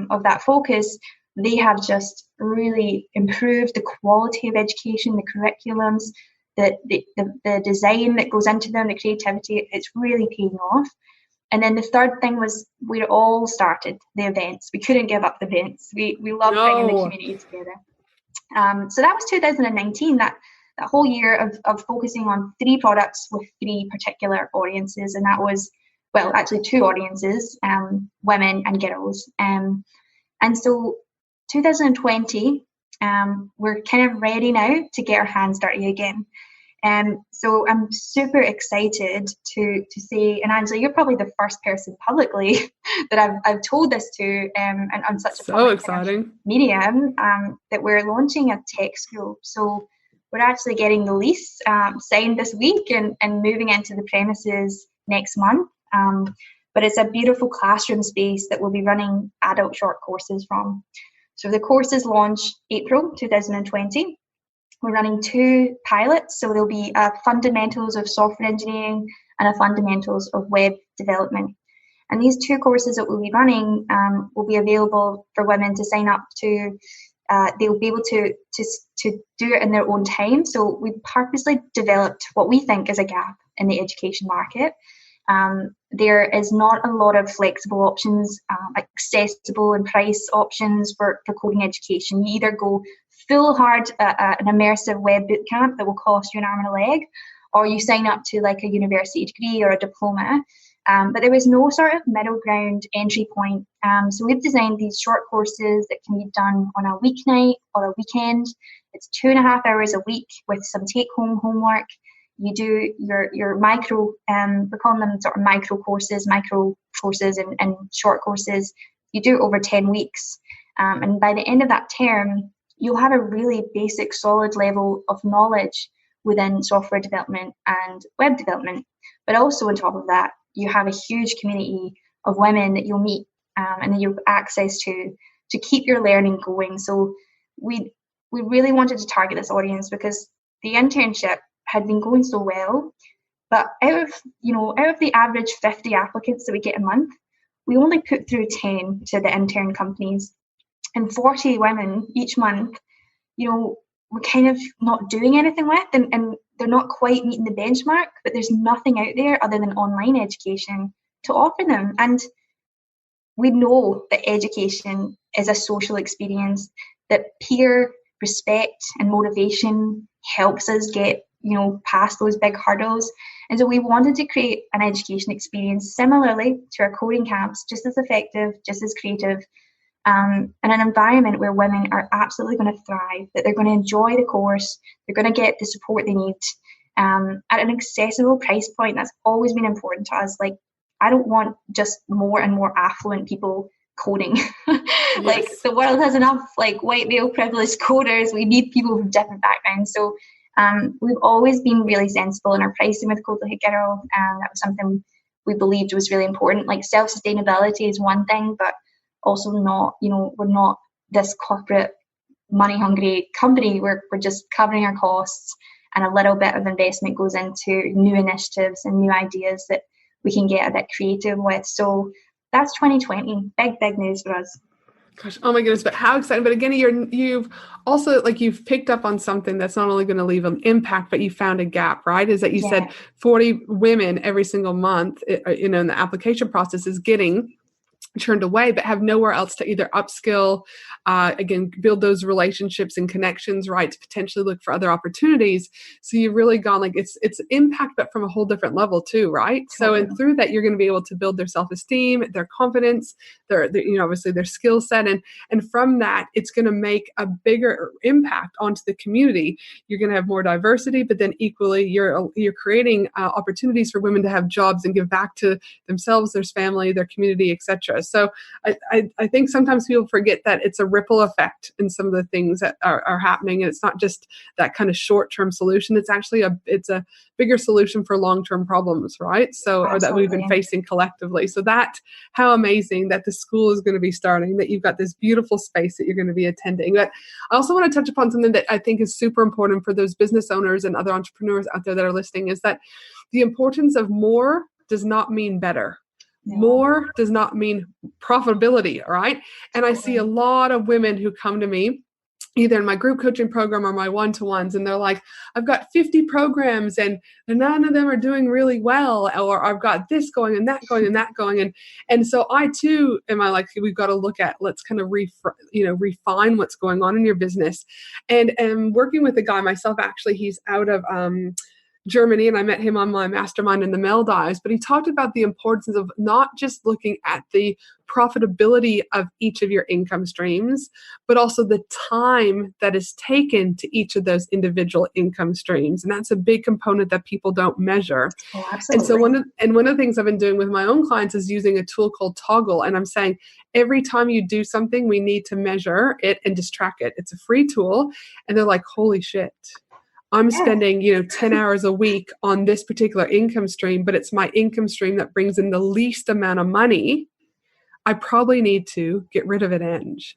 S2: of that focus, they have just really improved the quality of education, the curriculums, the design that goes into them, the creativity. It's really paying off. And then the third thing was we all started the events. We couldn't give up the events. We love bringing the community together. So that was 2019, that whole year of focusing on 3 products with 3 particular audiences. And that was, well, actually 2 audiences, women and girls. And so 2020, we're kind of ready now to get our hands dirty again. So I'm super excited to say, and Angela, you're probably the first person publicly that I've told this to, and on such a
S1: so exciting
S2: medium, that we're launching a tech school. So we're actually getting the lease signed this week and moving into the premises next month. But it's a beautiful classroom space that we'll be running adult short courses from. So the courses launch April 2020. We're running 2 pilots, so there'll be a fundamentals of software engineering and a fundamentals of web development. And these 2 courses that we'll be running will be available for women to sign up to. They'll be able to do it in their own time. So we purposely developed what we think is a gap in the education market. There is not a lot of flexible options, accessible and price options for coding education. You either go full hard an immersive web bootcamp that will cost you an arm and a leg, or you sign up to like a university degree or a diploma. But there was no sort of middle ground entry point. So we've designed these short courses that can be done on a weeknight or a weekend. It's 2.5 hours a week with some take-home homework. You do your micro, we're calling them sort of micro courses and short courses. You do it over 10 weeks. And by the end of that term, you'll have a really basic, solid level of knowledge within software development and web development. But also on top of that, you have a huge community of women that you'll meet and that you'll have access to keep your learning going. So we really wanted to target this audience because the internship had been going so well, but out of the average 50 applicants that we get a month, we only put through 10 to the intern companies, and 40 women each month, we're kind of not doing anything with, and they're not quite meeting the benchmark, but there's nothing out there other than online education to offer them. And we know that education is a social experience, that peer respect and motivation helps us get past those big hurdles. And so we wanted to create an education experience similarly to our coding camps, just as effective, just as creative, and an environment where women are absolutely going to thrive, that they're going to enjoy the course, they're going to get the support they need at an accessible price point. That's always been important to us. Like, I don't want just more and more affluent people coding.
S1: Yes.
S2: Like, the world has enough like white male privileged coders. We need people from different backgrounds. So we've always been really sensible in our pricing with Code Like a Girl, and that was something we believed was really important. Like, self-sustainability is one thing, but also not, we're not this corporate money hungry company. We're just covering our costs, and a little bit of investment goes into new initiatives and new ideas that we can get a bit creative with. So that's 2020. Big news for us.
S1: Gosh, oh my goodness, but how exciting. But again, you've also, you've picked up on something that's not only going to leave an impact, but you found a gap, right? Is that you said 40 women every single month, in the application process is getting turned away, but have nowhere else to either upskill, again, build those relationships and connections, right, to potentially look for other opportunities. So you've really gone it's impact, but from a whole different level too, right? So, and through that, you're going to be able to build their self-esteem, their confidence, their obviously their skill set. And from that, it's going to make a bigger impact onto the community. You're going to have more diversity, but then equally you're creating opportunities for women to have jobs and give back to themselves, their family, their community, etc. So I think sometimes people forget that it's a ripple effect in some of the things that are happening. And it's not just that kind of short-term solution. It's actually a bigger solution for long-term problems, right? So, or that we've been facing collectively. So how amazing that the school is going to be starting, that you've got this beautiful space that you're going to be attending. But I also want to touch upon something that I think is super important for those business owners and other entrepreneurs out there that are listening, is that the importance of more does not mean better. More does not mean profitability, all right? And I see a lot of women who come to me either in my group coaching program or my one-to-ones, and they're like, I've got 50 programs and none of them are doing really well, or I've got this going and that going and that going. And so I too am we've got to look at, let's kind of refine what's going on in your business. And working with a guy myself, actually, he's out of Germany, and I met him on my mastermind in the Maldives, but he talked about the importance of not just looking at the profitability of each of your income streams, but also the time that is taken to each of those individual income streams. And that's a big component that people don't measure.
S2: Oh, absolutely.
S1: And so one of the things I've been doing with my own clients is using a tool called Toggle. And I'm saying every time you do something, we need to measure it and just track it. It's a free tool. And they're like, holy shit. I'm spending, 10 hours a week on this particular income stream, but it's my income stream that brings in the least amount of money. I probably need to get rid of it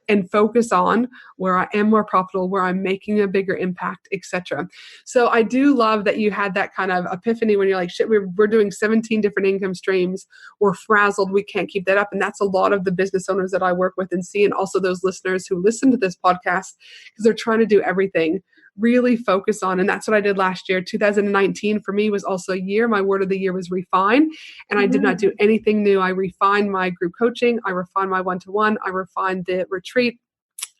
S1: and focus on where I am more profitable, where I'm making a bigger impact, etc. So I do love that you had that kind of epiphany when you're like, shit, we're doing 17 different income streams. We're frazzled. We can't keep that up. And that's a lot of the business owners that I work with and see, and also those listeners who listen to this podcast, because they're trying to do everything. Really focus on, and that's what I did last year. 2019 for me was also a year. My word of the year was refine, and I did not do anything new. I refined my group coaching, I refined my one-to-one, I refined the retreat,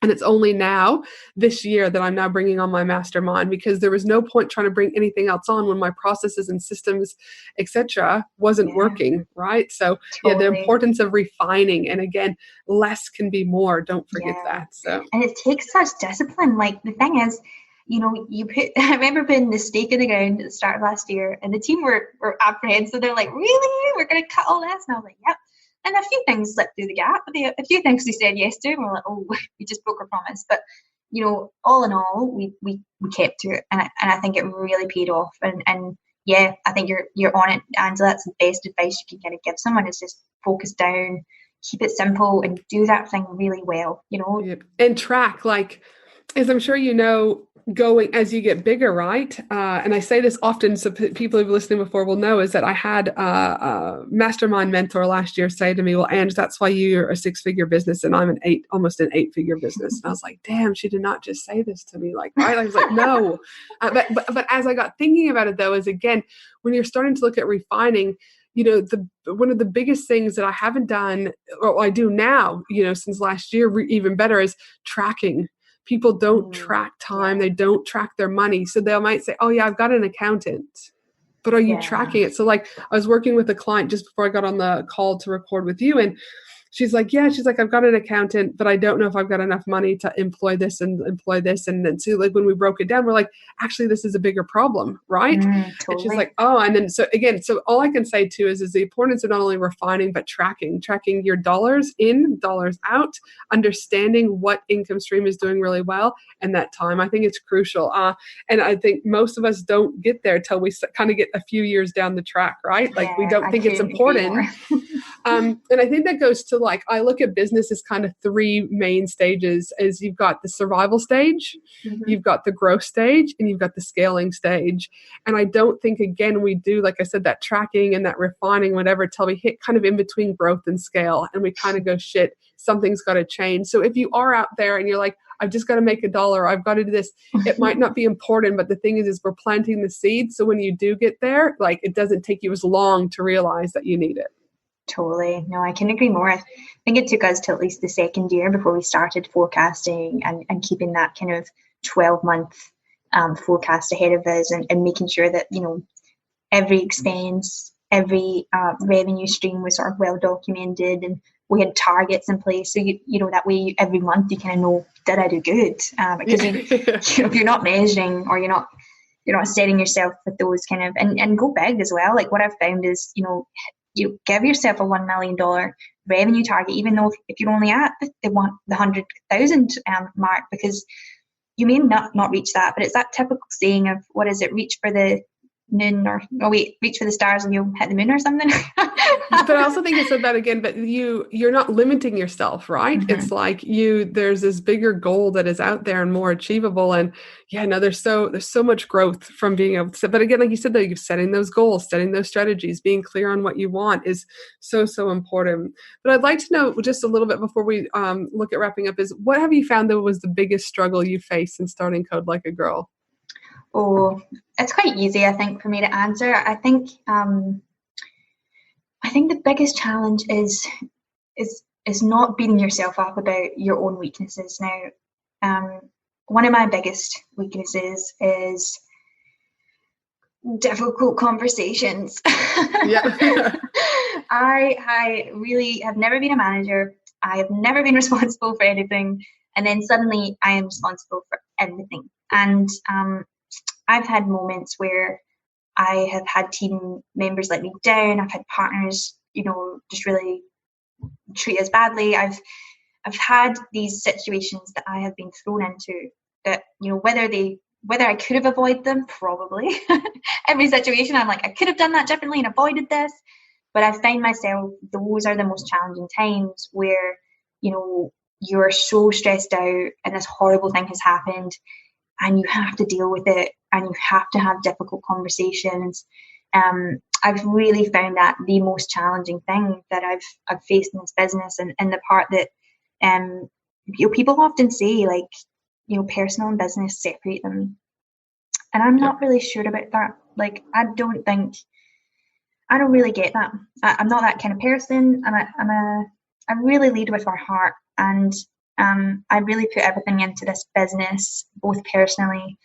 S1: and it's only now this year that I'm now bringing on my mastermind, because there was no point trying to bring anything else on when my processes and systems, etc., wasn't working, right? So the importance of refining, and again, less can be more. Don't forget that. So,
S2: and it takes such discipline. Like, the thing is, I remember putting the stake in the ground at the start of last year, and the team were apprehensive. They're like, really? We're going to cut all this? And I was like, yep. And a few things slipped through the gap. A few things we said yes to, and we're like, oh, we just broke our promise. But, all in all, we kept to it. And I think it really paid off. And yeah, I think you're on it, Angela. That's the best advice you can kind of give someone, is just focus down, keep it simple, and do that thing really well,
S1: Yep. And track, as I'm sure going as you get bigger, right? And I say this often, so people who've listened before will know, is that I had a mastermind mentor last year say to me, well, Ange, that's why you're a 6-figure business and I'm almost an 8-figure business. And I was like, damn, she did not just say this to me. Right? I was like, no. But as I got thinking about it, though, is again, when you're starting to look at refining, one of the biggest things that I haven't done, or I do now, since last year, even better, is tracking. People don't track time. They don't track their money. So they might say, oh yeah, I've got an accountant, but are you tracking it? So I was working with a client just before I got on the call to record with you, and she's like, I've got an accountant, but I don't know if I've got enough money to employ this and employ this. And then so when we broke it down, we're like, actually, this is a bigger problem, right?
S2: Totally.
S1: And she's like, oh, and then so all I can say too is the importance of not only refining, but tracking your dollars in, dollars out, understanding what income stream is doing really well, and that time. I think it's crucial. And I think most of us don't get there till we kind of get a few years down the track, right? We don't think it's important. And I think that goes to I look at business as kind of 3 main stages. Is you've got the survival stage, you've got the growth stage, and you've got the scaling stage. And I don't think, again, we do, like I said, that tracking and that refining, whatever, till we hit kind of in between growth and scale. And we kind of go, shit, something's got to change. So if you are out there and you're like, I've just got to make $1, I've got to do this, it might not be important, but the thing is we're planting the seed. So when you do get there, it doesn't take you as long to realize that you need it.
S2: Totally. No, I can agree more. I think it took us to at least the second year before we started forecasting and keeping that kind of 12-month forecast ahead of us, and making sure that, every expense, every revenue stream was sort of well documented, and we had targets in place. So, that way every month you kind of know, did I do good? Because if you're not measuring, or you're not setting yourself with those kind of, and go big as well. What I've found is, you give yourself a $1 million revenue target, even though if you're only at the 100,000 mark, because you may not reach that, but it's that typical saying of, what is it, reach for the noon, or reach for the stars and you'll hit the moon or something.
S1: But I also think you said that again, but you're not limiting yourself, right?
S2: Mm-hmm.
S1: It's like there's this bigger goal that is out there and more achievable. And yeah, no, there's so much growth from being able to, but again, like you said, though, you're setting those goals, setting those strategies, being clear on what you want is so, so important. But I'd like to know just a little bit before we look at wrapping up, is what have you found that was the biggest struggle you faced in starting Code Like a Girl?
S2: Oh, it's quite easy, I think, for me to answer. I think the biggest challenge is not beating yourself up about your own weaknesses. Now, one of my biggest weaknesses is difficult conversations.
S1: Yeah.
S2: I really have never been a manager. I have never been responsible for anything, and then suddenly I am responsible for everything. And I've had moments where I have had team members let me down. I've had partners, just really treat us badly. I've had these situations that I have been thrown into that, whether I could have avoided them, probably. Every situation I'm like, I could have done that differently and avoided this. But I find myself, those are the most challenging times where, you're so stressed out and this horrible thing has happened and you have to deal with it and you have to have difficult conversations. I've really found that the most challenging thing that I've faced in this business, and the part that people often say, like, personal and business, separate them. And I'm not really sure about that. Like, I don't really get that. I'm not that kind of person. I really lead with my heart, and I really put everything into this business, both personally,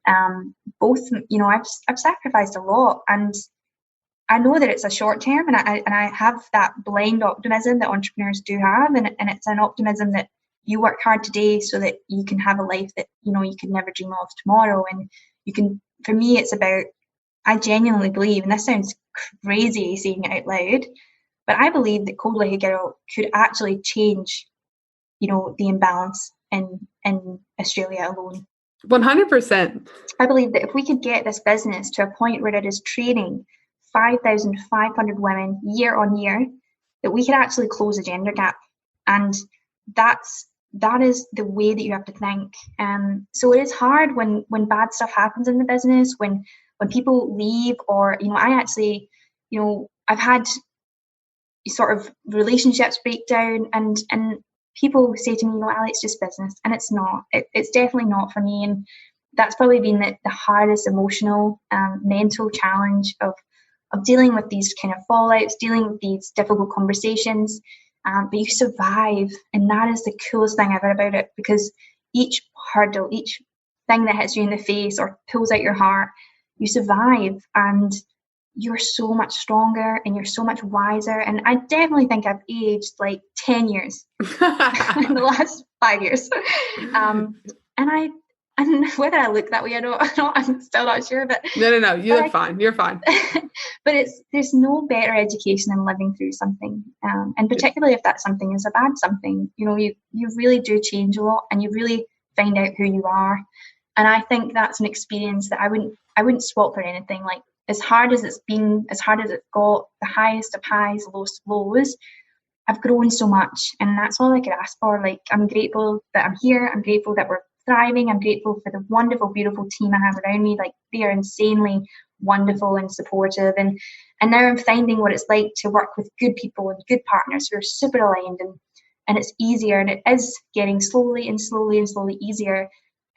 S2: I've sacrificed a lot, and I know that it's a short term, and I have that blind optimism that entrepreneurs do have, and it's an optimism that you work hard today so that you can have a life that you could never dream of tomorrow. And you can, for me, it's about, I genuinely believe, and this sounds crazy saying it out loud, but I believe that Code Like a Girl could actually change, the imbalance in Australia alone.
S1: 100%.
S2: I believe that if we could get this business to a point where it is training 5,500 women year on year, that we could actually close the gender gap. And that is the way that you have to think. So it is hard when bad stuff happens in the business, when people leave, or, I actually, I've had sort of relationships break down, and people say to me, Ali, it's just business. And it's not. It's definitely not for me. And that's probably been the hardest emotional, mental challenge of dealing with these kind of fallouts, dealing with these difficult conversations. But you survive, and that is the coolest thing ever about it, because each hurdle, each thing that hits you in the face or pulls out your heart, you survive, and you're so much stronger and you're so much wiser. And I definitely think I've aged like 10 years in the last 5 years. And whether I look that way, I'm still not sure. But
S1: no, you look fine. You're fine.
S2: But there's no better education than living through something, and particularly if that something is a bad something. You really do change a lot, and you really find out who you are. And I think that's an experience that I wouldn't swap for anything. Like, as hard as it's been, as hard as it got, the highest of highs, lowest of lows, I've grown so much, and that's all I could ask for. Like, I'm grateful that I'm here. I'm grateful that we're thriving. I'm grateful for the wonderful, beautiful team I have around me. Like, they are insanely wonderful and supportive, and now I'm finding what it's like to work with good people and good partners who are super aligned, and it's easier, and it is getting slowly easier,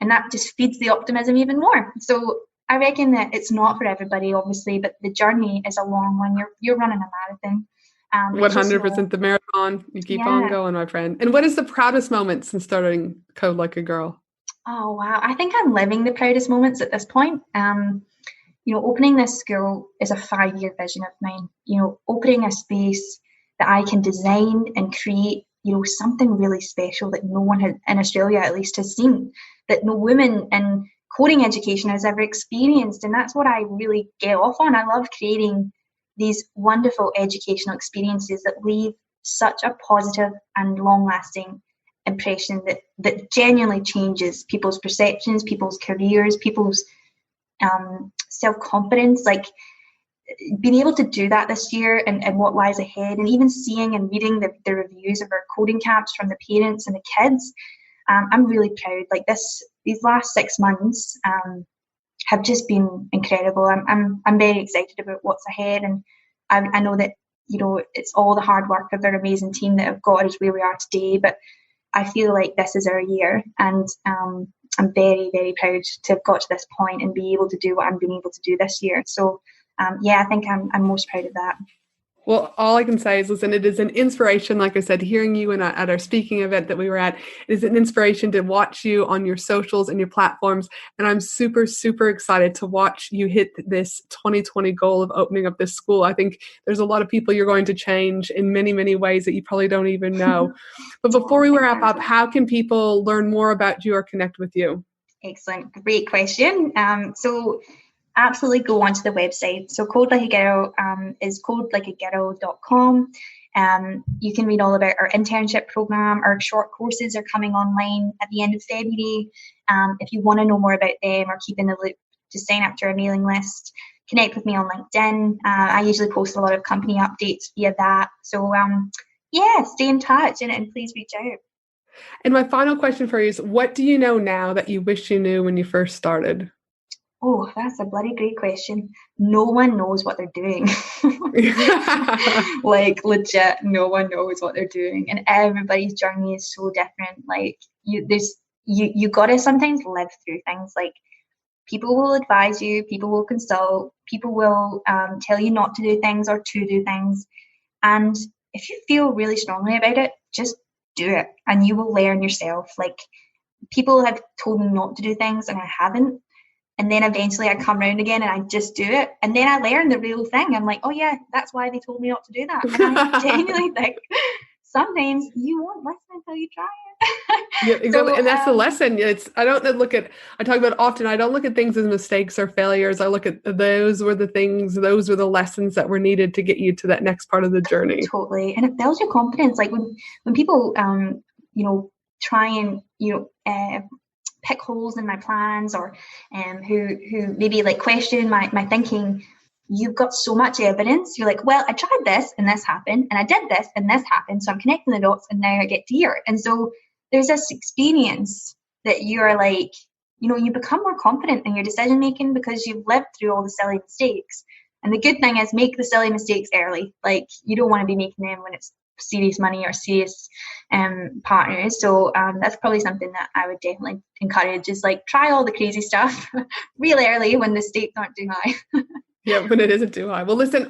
S2: and that just feeds the optimism even more. So I reckon that it's not for everybody, obviously, but the journey is a long one. You're running a marathon.
S1: 100% the marathon. You keep on going, my friend. And what is the proudest moment since starting Code Like a Girl?
S2: Oh, wow. I think I'm living the proudest moments at this point. Opening this school is a 5-year vision of mine. Opening a space that I can design and create, something really special that no one had, in Australia at least, has seen, that no woman in coding education has ever experienced. And that's what I really get off on. I love creating these wonderful educational experiences that leave such a positive and long-lasting impression that genuinely changes people's perceptions, people's careers, people's self-confidence, like being able to do that this year and what lies ahead, and even seeing and reading the reviews of our coding camps from the parents and the kids, I'm really proud. Like these last 6 months have just been incredible. I'm very excited about what's ahead, and I know that, you know, it's all the hard work of our amazing team that have got us where we are today, but I feel like this is our year, and I'm very, very proud to have got to this point and be able to do what I'm being able to do this year. So I think I'm most proud of that.
S1: Well, all I can say is, listen, it is an inspiration. Like I said, hearing you at our speaking event that we were at, it is an inspiration to watch you on your socials and your platforms. And I'm super, super excited to watch you hit this 2020 goal of opening up this school. I think there's a lot of people you're going to change in many, many ways that you probably don't even know. But before we wrap up, how can people learn more about you or connect with you?
S2: Excellent. Great question. So absolutely go onto the website. So Code Like a Girl is codelikeagirl.com. You can read all about our internship program. Our short courses are coming online at the end of February. If you want to know more about them or keep in the loop, just sign up to our mailing list. Connect with me on LinkedIn. I usually post a lot of company updates via that. So stay in touch and please reach out.
S1: And my final question for you is, what do you know now that you wish you knew when you first started?
S2: Oh, that's a bloody great question. No one knows what they're doing. Like legit, no one knows what they're doing, and everybody's journey is so different. Like you gotta sometimes live through things. Like people will advise you, people will consult, people will tell you not to do things or to do things, and if you feel really strongly about it, just do it, and you will learn yourself. Like people have told me not to do things, and I haven't. And then eventually I come around again and I just do it. And then I learn the real thing. I'm like, oh yeah, that's why they told me not to do that. And I genuinely think sometimes you won't listen until you try it.
S1: Yeah, exactly. So, and that's the lesson. I don't talk about often, I don't look at things as mistakes or failures. I look at those were the lessons that were needed to get you to that next part of the journey.
S2: Totally. And it builds your confidence. Like when people, try and, pick holes in my plans, or who maybe like question my thinking, you've got so much evidence. You're like, well, I tried this and this happened, and I did this and this happened, so I'm connecting the dots and now I get to here. And so there's this experience that you're like, you become more confident in your decision making because you've lived through all the silly mistakes. And the good thing is, make the silly mistakes early. Like you don't want to be making them when it's serious money or serious partners. So that's probably something that I would definitely encourage, is like try all the crazy stuff real early when the stakes aren't too high.
S1: Yeah, when it isn't too high. Well, listen,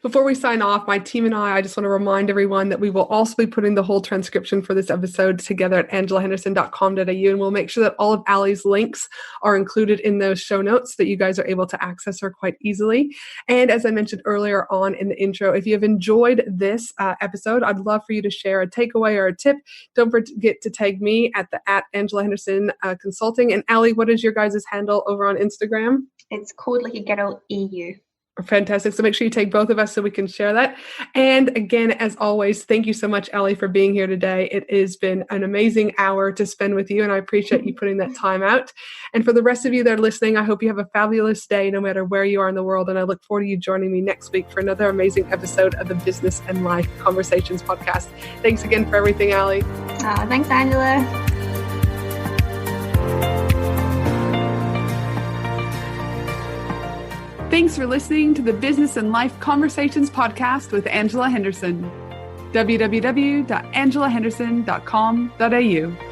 S1: before we sign off, my team and I just want to remind everyone that we will also be putting the whole transcription for this episode together at angelahenderson.com.au, and we'll make sure that all of Allie's links are included in those show notes so that you guys are able to access her quite easily. And as I mentioned earlier on in the intro, if you have enjoyed this episode, I'd love for you to share a takeaway or a tip. Don't forget to tag me at Angela Henderson Consulting. And Allie, what is your guys' handle over on Instagram?
S2: It's Code Like a Girl AU.
S1: Fantastic. So make sure you take both of us so we can share that. And again, as always, thank you so much, Allie, for being here today. It has been an amazing hour to spend with you, and I appreciate you putting that time out. And for the rest of you that are listening, I hope you have a fabulous day no matter where you are in the world. And I look forward to you joining me next week for another amazing episode of the Business and Life Conversations podcast. Thanks again for everything, Allie.
S2: Thanks, Angela.
S1: Thanks for listening to the Business and Life Conversations podcast with Angela Henderson. www.angelahenderson.com.au